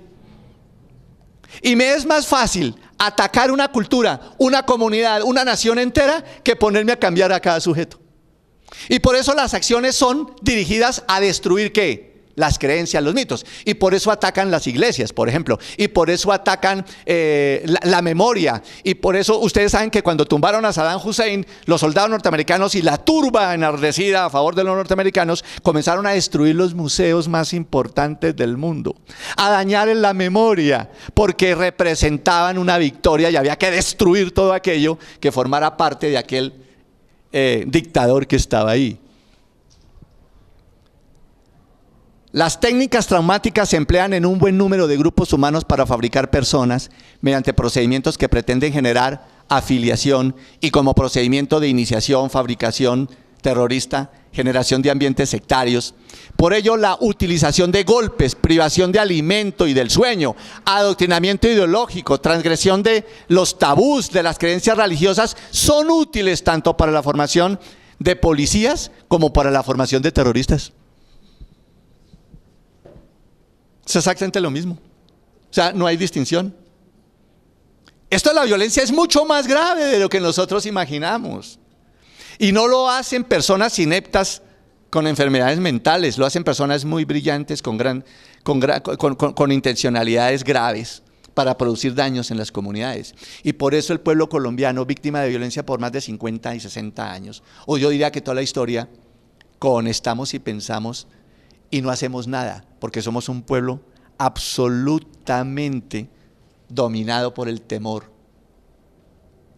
Y me es más fácil atacar una cultura, una comunidad, una nación entera, que ponerme a cambiar a cada sujeto. Y por eso las acciones son dirigidas a destruir ¿qué? Las creencias, los mitos. Y por eso atacan las iglesias, por ejemplo. Y por eso atacan la memoria. Y por eso ustedes saben que cuando tumbaron a Saddam Hussein, los soldados norteamericanos y la turba enardecida a favor de los norteamericanos comenzaron a destruir los museos más importantes del mundo, a dañar en la memoria, porque representaban una victoria y había que destruir todo aquello que formara parte de aquel dictador que estaba ahí. Las técnicas traumáticas se emplean en un buen número de grupos humanos para fabricar personas mediante procedimientos que pretenden generar afiliación y como procedimiento de iniciación, fabricación terrorista, generación de ambientes sectarios. Por ello, la utilización de golpes, privación de alimento y del sueño, adoctrinamiento ideológico, transgresión de los tabús de las creencias religiosas son útiles tanto para la formación de policías como para la formación de terroristas. Es exactamente lo mismo. O sea, no hay distinción. Esto de la violencia es mucho más grave de lo que nosotros imaginamos. Y no lo hacen personas ineptas con enfermedades mentales, lo hacen personas muy brillantes con intencionalidades graves para producir daños en las comunidades. Y por eso el pueblo colombiano, víctima de violencia por más de 50 y 60 años, o yo diría que toda la historia, conestamos y pensamos y no hacemos nada, porque somos un pueblo absolutamente dominado por el temor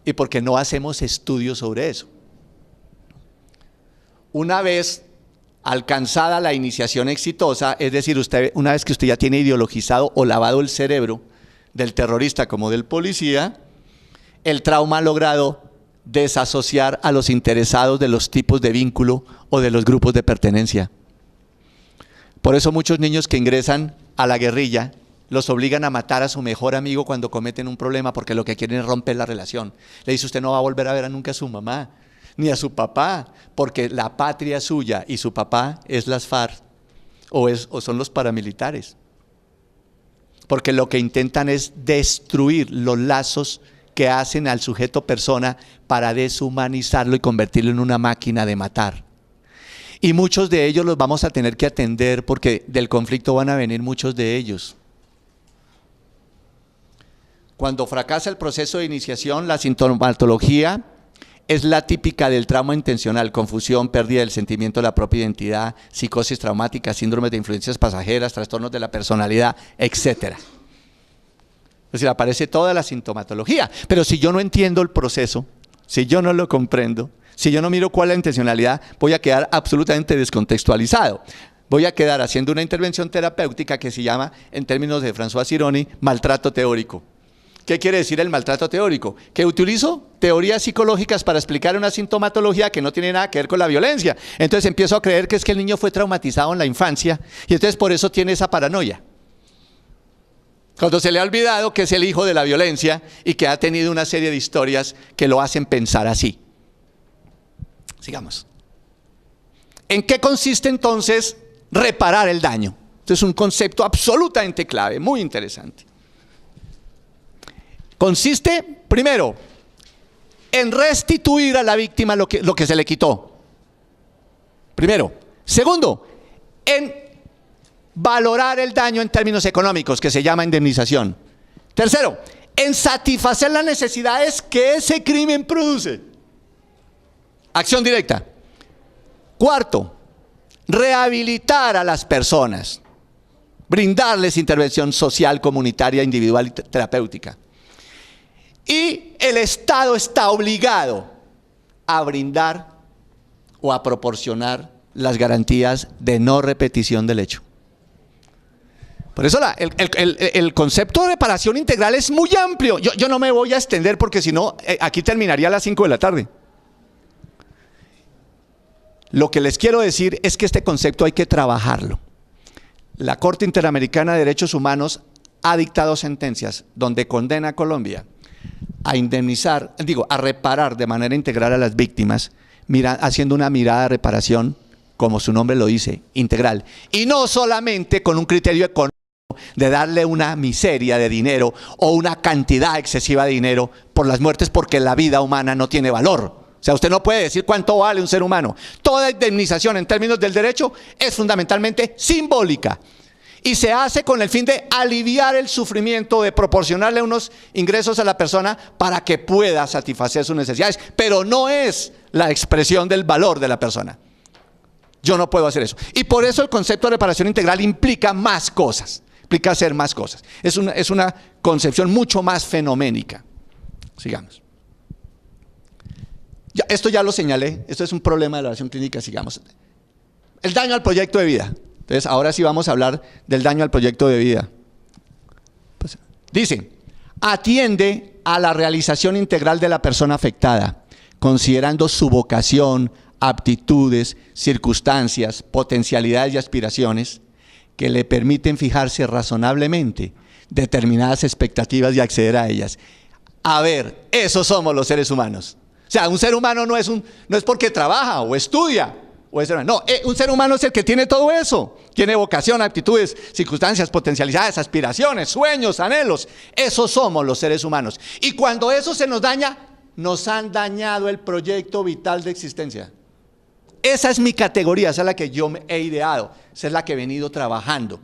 y porque no hacemos estudios sobre eso. Una vez alcanzada la iniciación exitosa, es decir, una vez que usted ya tiene ideologizado o lavado el cerebro del terrorista como del policía, el trauma ha logrado desasociar a los interesados de los tipos de vínculo o de los grupos de pertenencia. Por eso muchos niños que ingresan a la guerrilla los obligan a matar a su mejor amigo cuando cometen un problema, porque lo que quieren es romper la relación. Le dice: usted no va a volver a ver nunca a su mamá, ni a su papá, porque la patria suya y su papá es las FARC o son los paramilitares. Porque lo que intentan es destruir los lazos que hacen al sujeto persona para deshumanizarlo y convertirlo en una máquina de matar. Y muchos de ellos los vamos a tener que atender porque del conflicto van a venir muchos de ellos. Cuando fracasa el proceso de iniciación, la sintomatología es la típica del trauma intencional: confusión, pérdida del sentimiento de la propia identidad, psicosis traumática, síndromes de influencias pasajeras, trastornos de la personalidad, etc. Es decir, aparece toda la sintomatología. Pero si yo no entiendo el proceso, si yo no lo comprendo, si yo no miro cuál es la intencionalidad, voy a quedar absolutamente descontextualizado. Voy a quedar haciendo una intervención terapéutica que se llama, en términos de François Cironi, maltrato teórico. ¿Qué quiere decir el maltrato teórico? Que utilizo teorías psicológicas para explicar una sintomatología que no tiene nada que ver con la violencia. Entonces empiezo a creer que es que el niño fue traumatizado en la infancia y entonces por eso tiene esa paranoia. Cuando se le ha olvidado que es el hijo de la violencia y que ha tenido una serie de historias que lo hacen pensar así. Sigamos. ¿En qué consiste entonces reparar el daño? Este es un concepto absolutamente clave, muy interesante. Consiste, primero, en restituir a la víctima lo que se le quitó. Primero. Segundo, en valorar el daño en términos económicos, que se llama indemnización. Tercero, en satisfacer las necesidades que ese crimen produce. Acción directa. Cuarto, rehabilitar a las personas, brindarles intervención social, comunitaria, individual y terapéutica. Y el Estado está obligado a brindar o a proporcionar las garantías de no repetición del hecho. Por eso el concepto de reparación integral es muy amplio. Yo no me voy a extender porque si no, aquí terminaría a las 5 de la tarde. Lo que les quiero decir es que este concepto hay que trabajarlo. La Corte Interamericana de Derechos Humanos ha dictado sentencias donde condena a Colombia a indemnizar, a reparar de manera integral a las víctimas, haciendo una mirada de reparación, como su nombre lo dice, integral. Y no solamente con un criterio económico de darle una miseria de dinero o una cantidad excesiva de dinero por las muertes, porque la vida humana no tiene valor. O sea, usted no puede decir cuánto vale un ser humano. Toda indemnización en términos del derecho es fundamentalmente simbólica. Y se hace con el fin de aliviar el sufrimiento, de proporcionarle unos ingresos a la persona para que pueda satisfacer sus necesidades. Pero no es la expresión del valor de la persona. Yo no puedo hacer eso. Y por eso el concepto de reparación integral implica más cosas. Implica hacer más cosas. Es una concepción mucho más fenoménica. Sigamos. Esto ya lo señalé. Esto es un problema de la evaluación clínica. Sigamos. El daño al proyecto de vida. Entonces, ahora sí vamos a hablar del daño al proyecto de vida. Pues, dice, atiende a la realización integral de la persona afectada, considerando su vocación, aptitudes, circunstancias, potencialidades y aspiraciones que le permiten fijarse razonablemente determinadas expectativas y acceder a ellas. A ver, esos somos los seres humanos. O sea, un ser humano no es porque trabaja o estudia. No, un ser humano es el que tiene todo eso. Tiene vocación, aptitudes, circunstancias, potencialidades, aspiraciones, sueños, anhelos. Esos somos los seres humanos. Y cuando eso se nos daña, nos han dañado el proyecto vital de existencia. Esa es mi categoría, esa es la que yo he ideado, esa es la que he venido trabajando.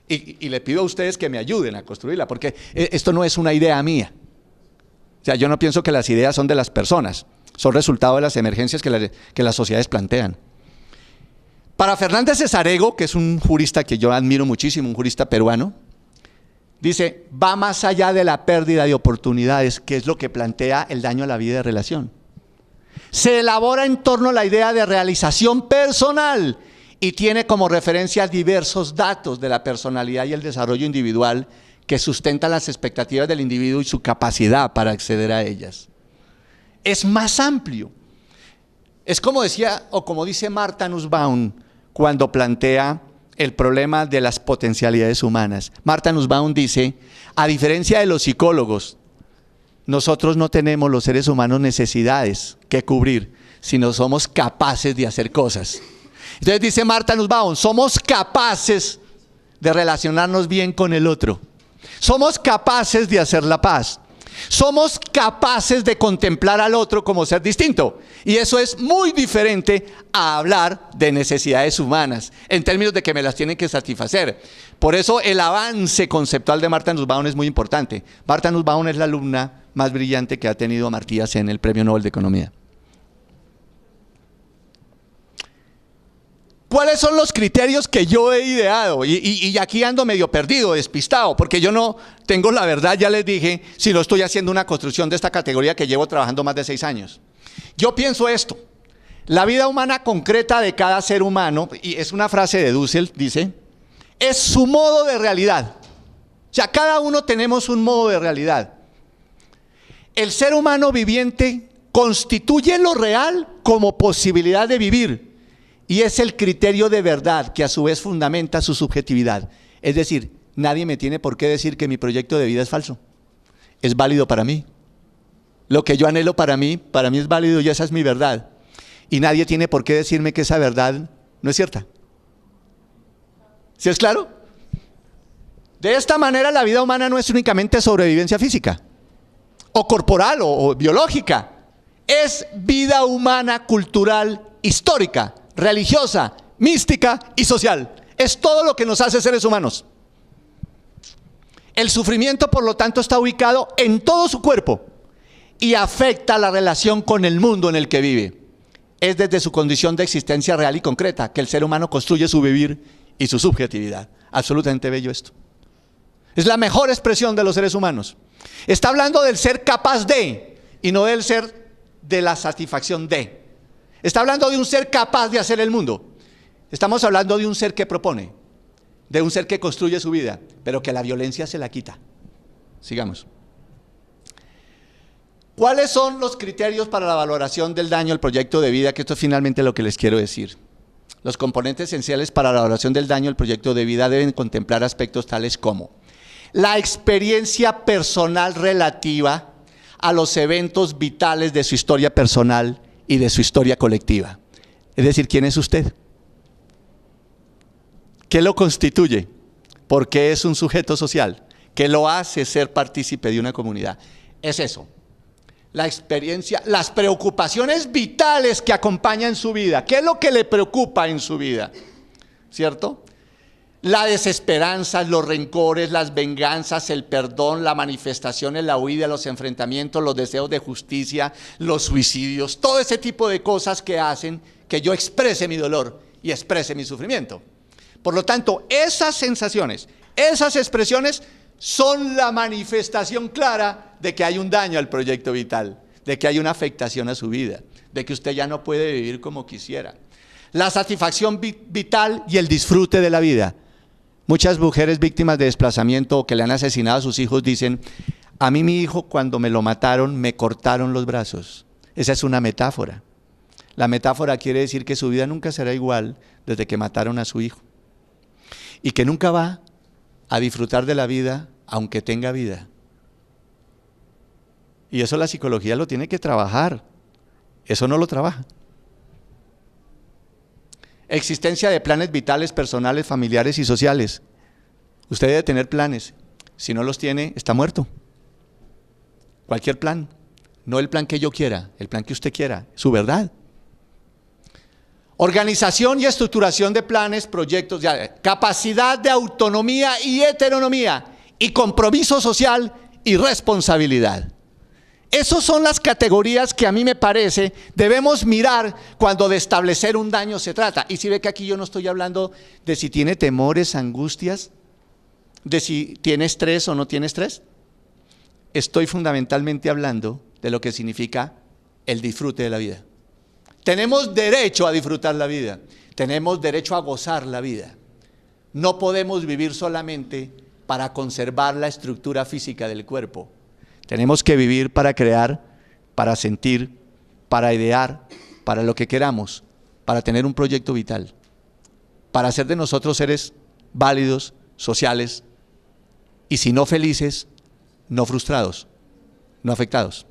Y le pido a ustedes que me ayuden a construirla, porque esto no es una idea mía. O sea, yo no pienso que las ideas son de las personas, son resultado de las emergencias que las sociedades plantean. Para Fernández Cesarego, que es un jurista que yo admiro muchísimo, un jurista peruano, dice, va más allá de la pérdida de oportunidades, que es lo que plantea el daño a la vida de relación. Se elabora en torno a la idea de realización personal y tiene como referencia diversos datos de la personalidad y el desarrollo individual que sustentan las expectativas del individuo y su capacidad para acceder a ellas. Es más amplio. Es como decía, o como dice Martha Nussbaum cuando plantea el problema de las potencialidades humanas. Martha Nussbaum dice, a diferencia de los psicólogos, nosotros no tenemos los seres humanos necesidades que cubrir, sino somos capaces de hacer cosas. Entonces dice Martha Nussbaum, somos capaces de relacionarnos bien con el otro. Somos capaces de hacer la paz. Somos capaces de contemplar al otro como ser distinto. Y eso es muy diferente a hablar de necesidades humanas, en términos de que me las tienen que satisfacer. Por eso el avance conceptual de Martha Nussbaum es muy importante. Martha Nussbaum es la alumna más brillante que ha tenido Amartya Sen, el Premio Nobel de Economía. ¿Cuáles son los criterios que yo he ideado? Y aquí ando medio perdido, despistado, porque yo no tengo la verdad, ya les dije, si no estoy haciendo una construcción de esta categoría que llevo trabajando más de 6 años. Yo pienso esto, la vida humana concreta de cada ser humano, y es una frase de Dussel, dice, es su modo de realidad. O sea, cada uno tenemos un modo de realidad. El ser humano viviente constituye lo real como posibilidad de vivir. Y es el criterio de verdad que a su vez fundamenta su subjetividad. Es decir, nadie me tiene por qué decir que mi proyecto de vida es falso. Es válido para mí. Lo que yo anhelo para mí es válido y esa es mi verdad. Y nadie tiene por qué decirme que esa verdad no es cierta. ¿Sí es claro? De esta manera la vida humana no es únicamente sobrevivencia física, o corporal, o biológica. Es vida humana, cultural, histórica, religiosa, mística y social. Es todo lo que nos hace seres humanos. El sufrimiento, por lo tanto, está ubicado en todo su cuerpo y afecta la relación con el mundo en el que vive. Es desde su condición de existencia real y concreta que el ser humano construye su vivir y su subjetividad. Absolutamente bello esto. Es la mejor expresión de los seres humanos. Está hablando del ser capaz de, y no del ser de la satisfacción de. Está hablando de un ser capaz de hacer el mundo. Estamos hablando de un ser que propone, de un ser que construye su vida, pero que la violencia se la quita. Sigamos. ¿Cuáles son los criterios para la valoración del daño al proyecto de vida? Que esto es finalmente lo que les quiero decir. Los componentes esenciales para la valoración del daño al proyecto de vida deben contemplar aspectos tales como la experiencia personal relativa a los eventos vitales de su historia personal y de su historia colectiva. Es decir, ¿quién es usted? ¿Qué lo constituye? ¿Por qué es un sujeto social? ¿Qué lo hace ser partícipe de una comunidad? Es eso. La experiencia, las preocupaciones vitales que acompañan su vida. ¿Qué es lo que le preocupa en su vida? ¿Cierto? La desesperanza, los rencores, las venganzas, el perdón, la manifestación, la huida, los enfrentamientos, los deseos de justicia, los suicidios, todo ese tipo de cosas que hacen que yo exprese mi dolor y exprese mi sufrimiento. Por lo tanto, esas sensaciones, esas expresiones son la manifestación clara de que hay un daño al proyecto vital, de que hay una afectación a su vida, de que usted ya no puede vivir como quisiera. La satisfacción vital y el disfrute de la vida. Muchas mujeres víctimas de desplazamiento o que le han asesinado a sus hijos dicen: a mí mi hijo cuando me lo mataron me cortaron los brazos. Esa es una metáfora. La metáfora quiere decir que su vida nunca será igual desde que mataron a su hijo. Y que nunca va a disfrutar de la vida aunque tenga vida. Y eso la psicología lo tiene que trabajar. Eso no lo trabaja. Existencia de planes vitales, personales, familiares y sociales. Usted debe tener planes. Si no los tiene, está muerto. Cualquier plan. No el plan que yo quiera, el plan que usted quiera. Su verdad. Organización y estructuración de planes, proyectos, capacidad de autonomía y heteronomía, y compromiso social y responsabilidad. Esas son las categorías que a mí me parece debemos mirar cuando de establecer un daño se trata. Y si ve que aquí yo no estoy hablando de si tiene temores, angustias, de si tiene estrés o no tiene estrés. Estoy fundamentalmente hablando de lo que significa el disfrute de la vida. Tenemos derecho a disfrutar la vida, tenemos derecho a gozar la vida. No podemos vivir solamente para conservar la estructura física del cuerpo. Tenemos que vivir para crear, para sentir, para idear, para lo que queramos, para tener un proyecto vital, para hacer de nosotros seres válidos, sociales, y si no felices, no frustrados, no afectados.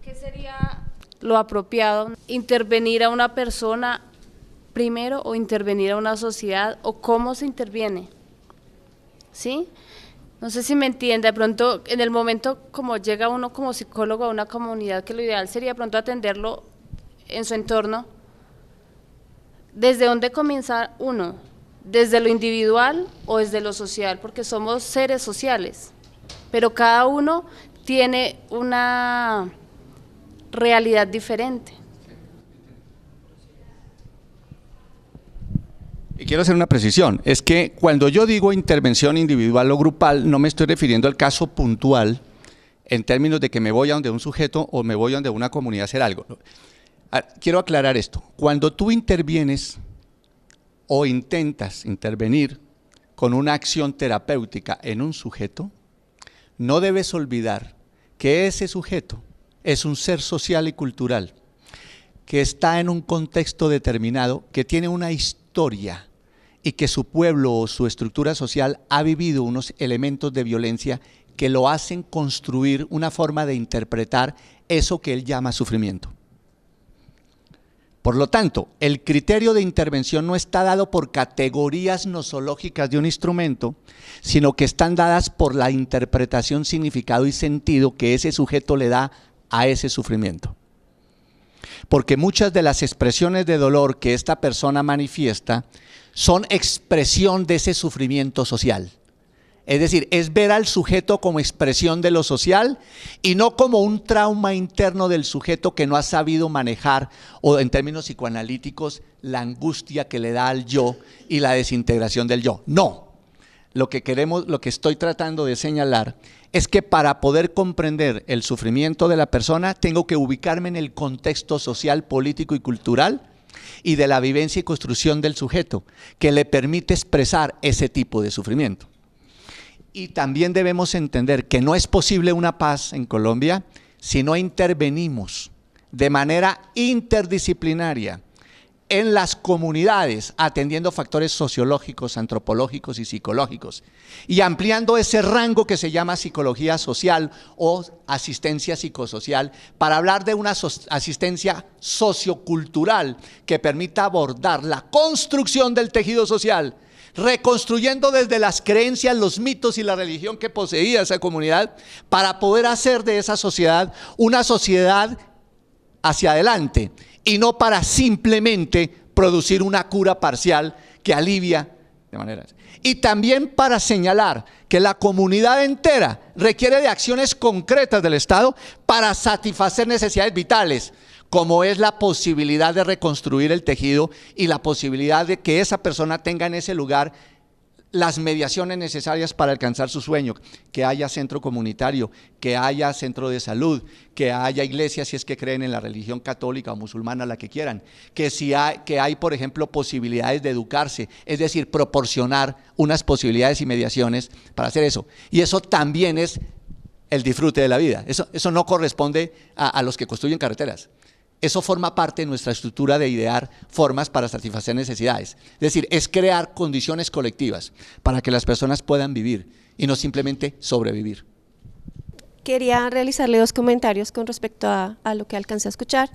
¿Qué sería lo apropiado? ¿Intervenir a una persona primero o intervenir a una sociedad? ¿O cómo se interviene? ¿Sí? No sé si me entiende. De pronto, en el momento como llega uno como psicólogo a una comunidad, que lo ideal sería de pronto atenderlo en su entorno. ¿Desde dónde comienza uno? ¿Desde lo individual o desde lo social? Porque somos seres sociales, pero cada uno tiene una realidad diferente. Y quiero hacer una precisión, es que cuando yo digo intervención individual o grupal, no me estoy refiriendo al caso puntual en términos de que me voy a donde un sujeto o me voy a donde una comunidad a hacer algo. Quiero aclarar esto, cuando tú intervienes o intentas intervenir con una acción terapéutica en un sujeto, no debes olvidar que ese sujeto es un ser social y cultural que está en un contexto determinado, que tiene una historia y que su pueblo o su estructura social ha vivido unos elementos de violencia que lo hacen construir una forma de interpretar eso que él llama sufrimiento. Por lo tanto, el criterio de intervención no está dado por categorías nosológicas de un instrumento, sino que están dadas por la interpretación, significado y sentido que ese sujeto le da a ese sufrimiento. Porque muchas de las expresiones de dolor que esta persona manifiesta son expresión de ese sufrimiento social. Es decir, es ver al sujeto como expresión de lo social y no como un trauma interno del sujeto que no ha sabido manejar, o en términos psicoanalíticos, la angustia que le da al yo y la desintegración del yo. No, lo que estoy tratando de señalar es que para poder comprender el sufrimiento de la persona tengo que ubicarme en el contexto social, político y cultural y de la vivencia y construcción del sujeto que le permite expresar ese tipo de sufrimiento. Y también debemos entender que no es posible una paz en Colombia si no intervenimos de manera interdisciplinaria en las comunidades, atendiendo factores sociológicos, antropológicos y psicológicos, y ampliando ese rango que se llama psicología social o asistencia psicosocial, para hablar de una asistencia sociocultural que permita abordar la construcción del tejido social, reconstruyendo desde las creencias, los mitos y la religión que poseía esa comunidad, para poder hacer de esa sociedad una sociedad hacia adelante, y no para simplemente producir una cura parcial que alivia de manera. Y también para señalar que la comunidad entera requiere de acciones concretas del Estado para satisfacer necesidades vitales, como es la posibilidad de reconstruir el tejido y la posibilidad de que esa persona tenga en ese lugar las mediaciones necesarias para alcanzar su sueño, que haya centro comunitario, que haya centro de salud, que haya iglesias si es que creen en la religión católica o musulmana, la que quieran, que hay, por ejemplo, posibilidades de educarse, es decir, proporcionar unas posibilidades y mediaciones para hacer eso. Y eso también es el disfrute de la vida. Eso no corresponde a los que construyen carreteras. Eso forma parte de nuestra estructura de idear formas para satisfacer necesidades. Es decir, es crear condiciones colectivas para que las personas puedan vivir y no simplemente sobrevivir. Quería realizarle dos comentarios con respecto a lo que alcancé a escuchar.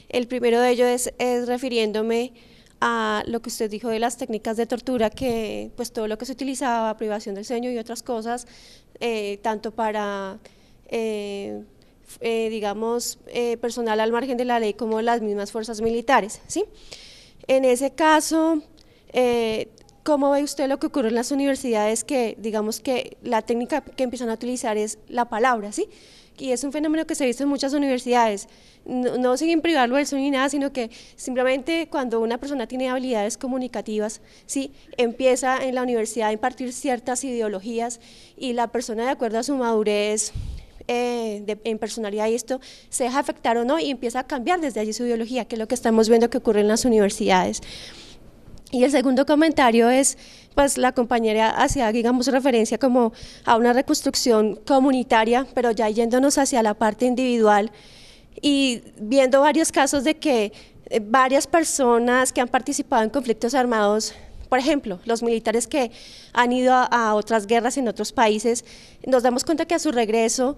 El primero de ellos es refiriéndome a lo que usted dijo de las técnicas de tortura, que pues todo lo que se utilizaba, privación del sueño y otras cosas, tanto para digamos, personal al margen de la ley como las mismas fuerzas militares, ¿sí? En ese caso, ¿cómo ve usted lo que ocurre en las universidades? Que digamos que la técnica que empiezan a utilizar es la palabra, ¿sí? Y es un fenómeno que se ha visto en muchas universidades, no sin privarlo del sueño ni nada, sino que simplemente cuando una persona tiene habilidades comunicativas, ¿sí? Empieza en la universidad a impartir ciertas ideologías y la persona, de acuerdo a su madurez en personalidad y esto, se deja afectar o no y empieza a cambiar desde allí su ideología, que es lo que estamos viendo que ocurre en las universidades. Y el segundo comentario es, pues la compañera hacía, digamos, referencia como a una reconstrucción comunitaria, pero ya yéndonos hacia la parte individual y viendo varios casos de que varias personas que han participado en conflictos armados, por ejemplo, los militares que han ido a otras guerras en otros países, nos damos cuenta que a su regreso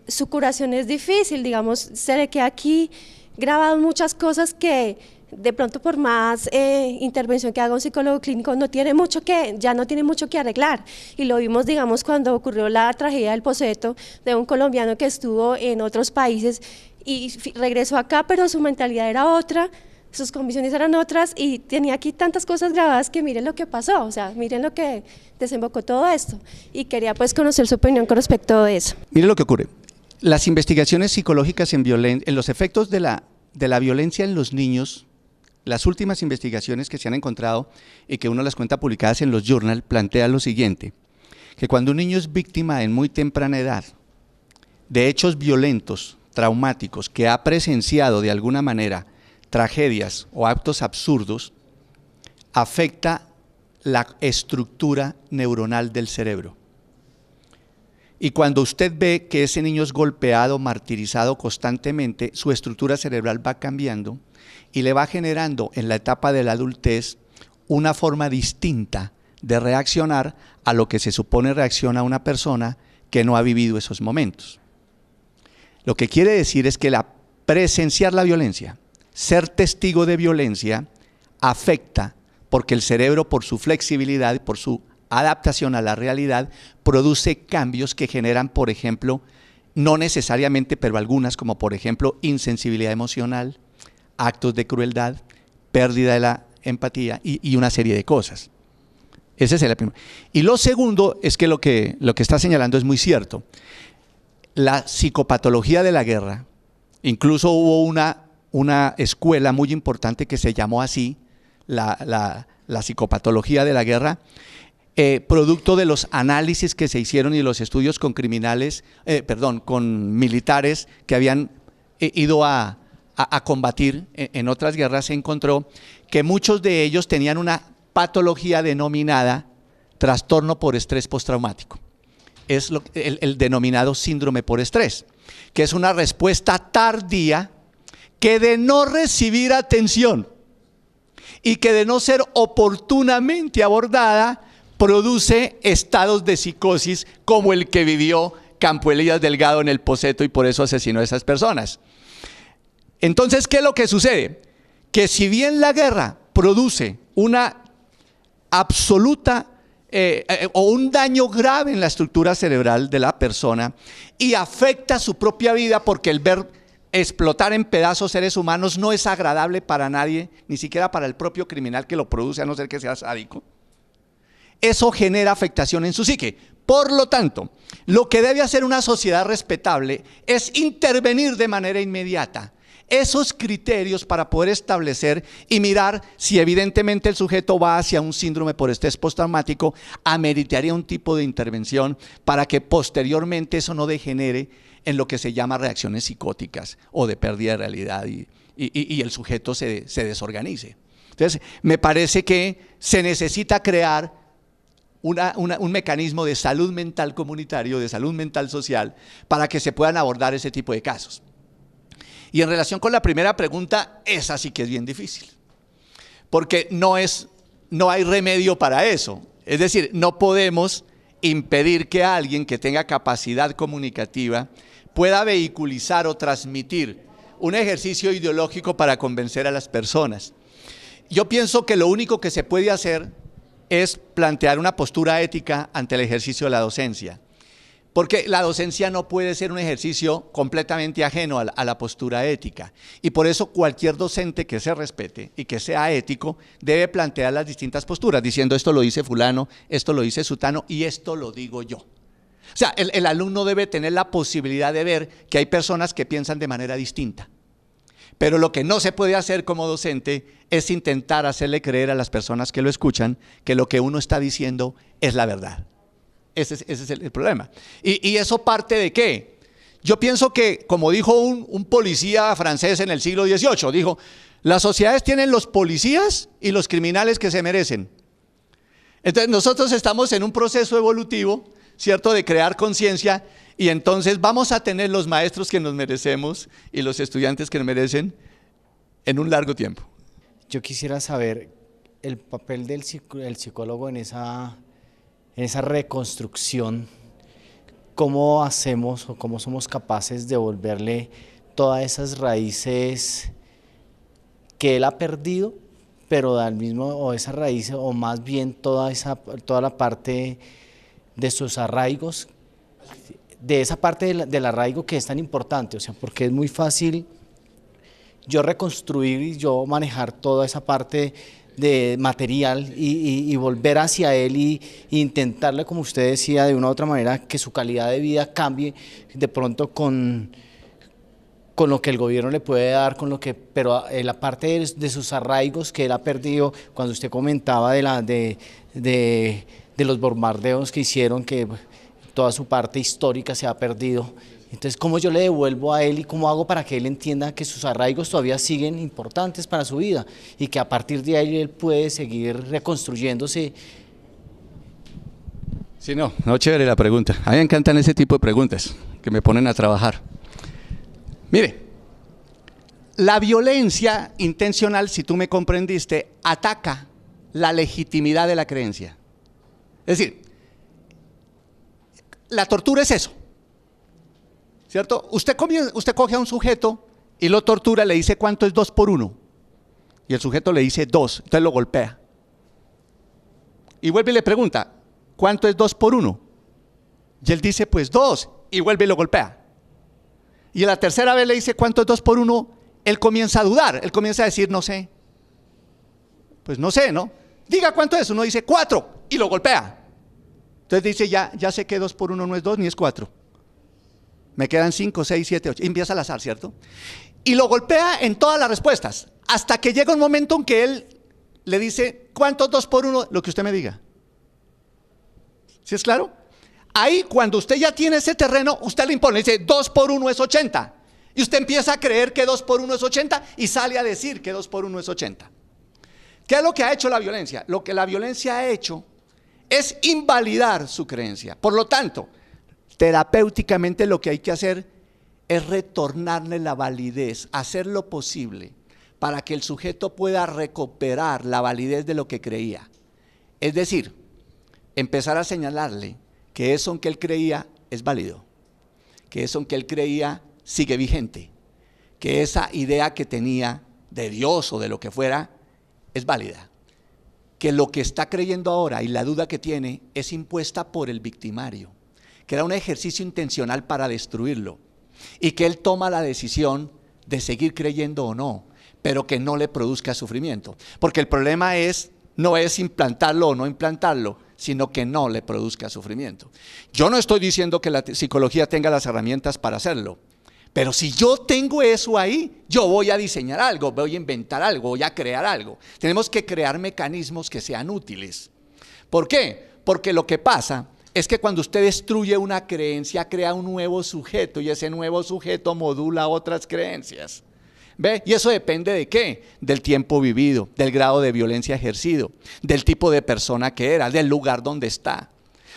su curación es difícil, digamos, se le queda aquí grabado muchas cosas que de pronto por más intervención que haga un psicólogo clínico ya no tiene mucho que arreglar, y lo vimos, digamos, cuando ocurrió la tragedia del Poseto, de un colombiano que estuvo en otros países y regresó acá, pero su mentalidad era otra, sus convicciones eran otras y tenía aquí tantas cosas grabadas que miren lo que pasó, o sea, miren lo que desembocó todo esto, y quería pues conocer su opinión con respecto a eso. Mire lo que ocurre, las investigaciones psicológicas en los efectos de la violencia en los niños, las últimas investigaciones que se han encontrado y que uno las cuenta publicadas en los journals, plantea lo siguiente, que cuando un niño es víctima en muy temprana edad de hechos violentos, traumáticos, que ha presenciado de alguna manera tragedias o actos absurdos, afecta la estructura neuronal del cerebro. Y cuando usted ve que ese niño es golpeado, martirizado constantemente, su estructura cerebral va cambiando y le va generando en la etapa de la adultez una forma distinta de reaccionar a lo que se supone reacciona una persona que no ha vivido esos momentos. Lo que quiere decir es que presenciar la violencia, ser testigo de violencia afecta porque el cerebro, por su flexibilidad, por su adaptación a la realidad, produce cambios que generan, por ejemplo, no necesariamente, pero algunas, como por ejemplo insensibilidad emocional, actos de crueldad, pérdida de la empatía y una serie de cosas. Ese es el primero. Y lo segundo es que lo que está señalando es muy cierto. La psicopatología de la guerra, incluso hubo una escuela muy importante que se llamó así, la psicopatología de la guerra, producto de los análisis que se hicieron y los estudios con con militares que habían ido a combatir en otras guerras, se encontró que muchos de ellos tenían una patología denominada trastorno por estrés postraumático. Es el denominado síndrome por estrés, que es una respuesta tardía que de no recibir atención y que de no ser oportunamente abordada produce estados de psicosis como el que vivió Campo Elías Delgado en el Pocetto y por eso asesinó a esas personas. Entonces, ¿qué es lo que sucede? Que si bien la guerra produce una absoluta o un daño grave en la estructura cerebral de la persona y afecta su propia vida porque el ver explotar en pedazos seres humanos no es agradable para nadie, ni siquiera para el propio criminal que lo produce, a no ser que sea sádico, eso genera afectación en su psique. Por lo tanto, lo que debe hacer una sociedad respetable es intervenir de manera inmediata esos criterios para poder establecer y mirar si evidentemente el sujeto va hacia un síndrome por estrés postraumático, ameritaría un tipo de intervención para que posteriormente eso no degenere en lo que se llama reacciones psicóticas o de pérdida de realidad y el sujeto se desorganice. Entonces, me parece que se necesita crear un mecanismo de salud mental comunitario, de salud mental social, para que se puedan abordar ese tipo de casos. Y en relación con la primera pregunta, esa sí que es bien difícil, porque no hay remedio para eso. Es decir, no podemos impedir que alguien que tenga capacidad comunicativa pueda vehiculizar o transmitir un ejercicio ideológico para convencer a las personas. Yo pienso que lo único que se puede hacer es plantear una postura ética ante el ejercicio de la docencia. Porque la docencia no puede ser un ejercicio completamente ajeno a la postura ética. Y por eso cualquier docente que se respete y que sea ético debe plantear las distintas posturas, diciendo esto lo dice fulano, esto lo dice sutano y esto lo digo yo. O sea, el alumno debe tener la posibilidad de ver que hay personas que piensan de manera distinta. Pero lo que no se puede hacer como docente es intentar hacerle creer a las personas que lo escuchan que lo que uno está diciendo es la verdad. Ese es el problema. ¿Y eso parte de qué? Yo pienso que, como dijo un policía francés en el siglo XVIII, dijo, las sociedades tienen los policías y los criminales que se merecen. Entonces nosotros estamos en un proceso evolutivo, ¿cierto?, de crear conciencia, y entonces vamos a tener los maestros que nos merecemos y los estudiantes que nos merecen en un largo tiempo. Yo quisiera saber el papel del psicólogo en esa reconstrucción, cómo hacemos o cómo somos capaces de volverle todas esas raíces que él ha perdido, pero al mismo, o esas raíces, o más bien toda la parte de sus arraigos, de esa parte del arraigo que es tan importante, o sea, porque es muy fácil yo reconstruir y yo manejar toda esa parte de material y volver hacia él y intentarle, como usted decía, de una u otra manera que su calidad de vida cambie de pronto con lo que el gobierno le puede dar, pero la parte de sus arraigos que él ha perdido, cuando usted comentaba de los bombardeos que hicieron, que toda su parte histórica se ha perdido. Entonces, ¿cómo yo le devuelvo a él y cómo hago para que él entienda que sus arraigos todavía siguen importantes para su vida y que a partir de ahí él puede seguir reconstruyéndose? Sí, no, chévere la pregunta. A mí me encantan ese tipo de preguntas que me ponen a trabajar. Mire, la violencia intencional, si tú me comprendiste, ataca la legitimidad de la creencia. Es decir, la tortura es eso, ¿cierto? Usted coge a un sujeto y lo tortura, le dice ¿cuánto es 2 por 1? Y el sujeto le dice 2, entonces lo golpea. Y vuelve y le pregunta, ¿cuánto es 2 por 1? Y él dice pues 2, y vuelve y lo golpea. Y a la tercera vez le dice ¿cuánto es 2 por 1? Él comienza a dudar, él comienza a decir no sé. Pues no sé, ¿no? Diga cuánto es, uno dice 4 y lo golpea. Entonces dice ya sé que 2 por 1 no es 2 ni es 4. Me quedan 5, 6, 7, 8. Y empieza al azar, ¿cierto? Y lo golpea en todas las respuestas, hasta que llega un momento en que él le dice, ¿cuánto es 2 por 1? Lo que usted me diga. ¿Sí es claro? Ahí, cuando usted ya tiene ese terreno, usted le impone, dice, 2 por 1 es 80. Y usted empieza a creer que 2 por 1 es 80 y sale a decir que 2 por 1 es 80. ¿Qué es lo que ha hecho la violencia? Lo que la violencia ha hecho es invalidar su creencia. Por lo tanto, terapéuticamente lo que hay que hacer es retornarle la validez, hacer lo posible para que el sujeto pueda recuperar la validez de lo que creía. Es decir, empezar a señalarle que eso en que él creía es válido, que eso en que él creía sigue vigente, que esa idea que tenía de Dios o de lo que fuera es válida, que lo que está creyendo ahora y la duda que tiene es impuesta por el victimario, que era un ejercicio intencional para destruirlo y que él toma la decisión de seguir creyendo o no, pero que no le produzca sufrimiento, porque el problema no es implantarlo o no implantarlo, sino que no le produzca sufrimiento. Yo no estoy diciendo que la psicología tenga las herramientas para hacerlo, pero si yo tengo eso ahí, yo voy a diseñar algo, voy a inventar algo, voy a crear algo. Tenemos que crear mecanismos que sean útiles. ¿Por qué? Porque lo que pasa es que cuando usted destruye una creencia, crea un nuevo sujeto y ese nuevo sujeto modula otras creencias. ¿Ve? Y eso depende de qué, del tiempo vivido, del grado de violencia ejercido, del tipo de persona que era, del lugar donde está.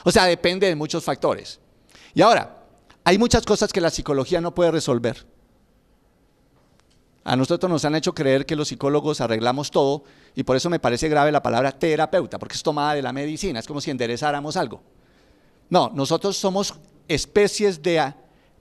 O sea, depende de muchos factores. Y ahora, hay muchas cosas que la psicología no puede resolver. A nosotros nos han hecho creer que los psicólogos arreglamos todo y por eso me parece grave la palabra terapeuta, porque es tomada de la medicina, es como si enderezáramos algo. No, nosotros somos especies de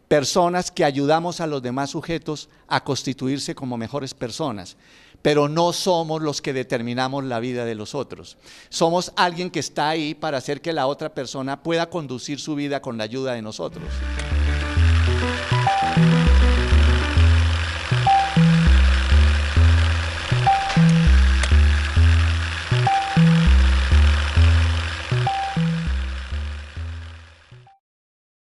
personas que ayudamos a los demás sujetos a constituirse como mejores personas, pero no somos los que determinamos la vida de los otros. Somos alguien que está ahí para hacer que la otra persona pueda conducir su vida con la ayuda de nosotros.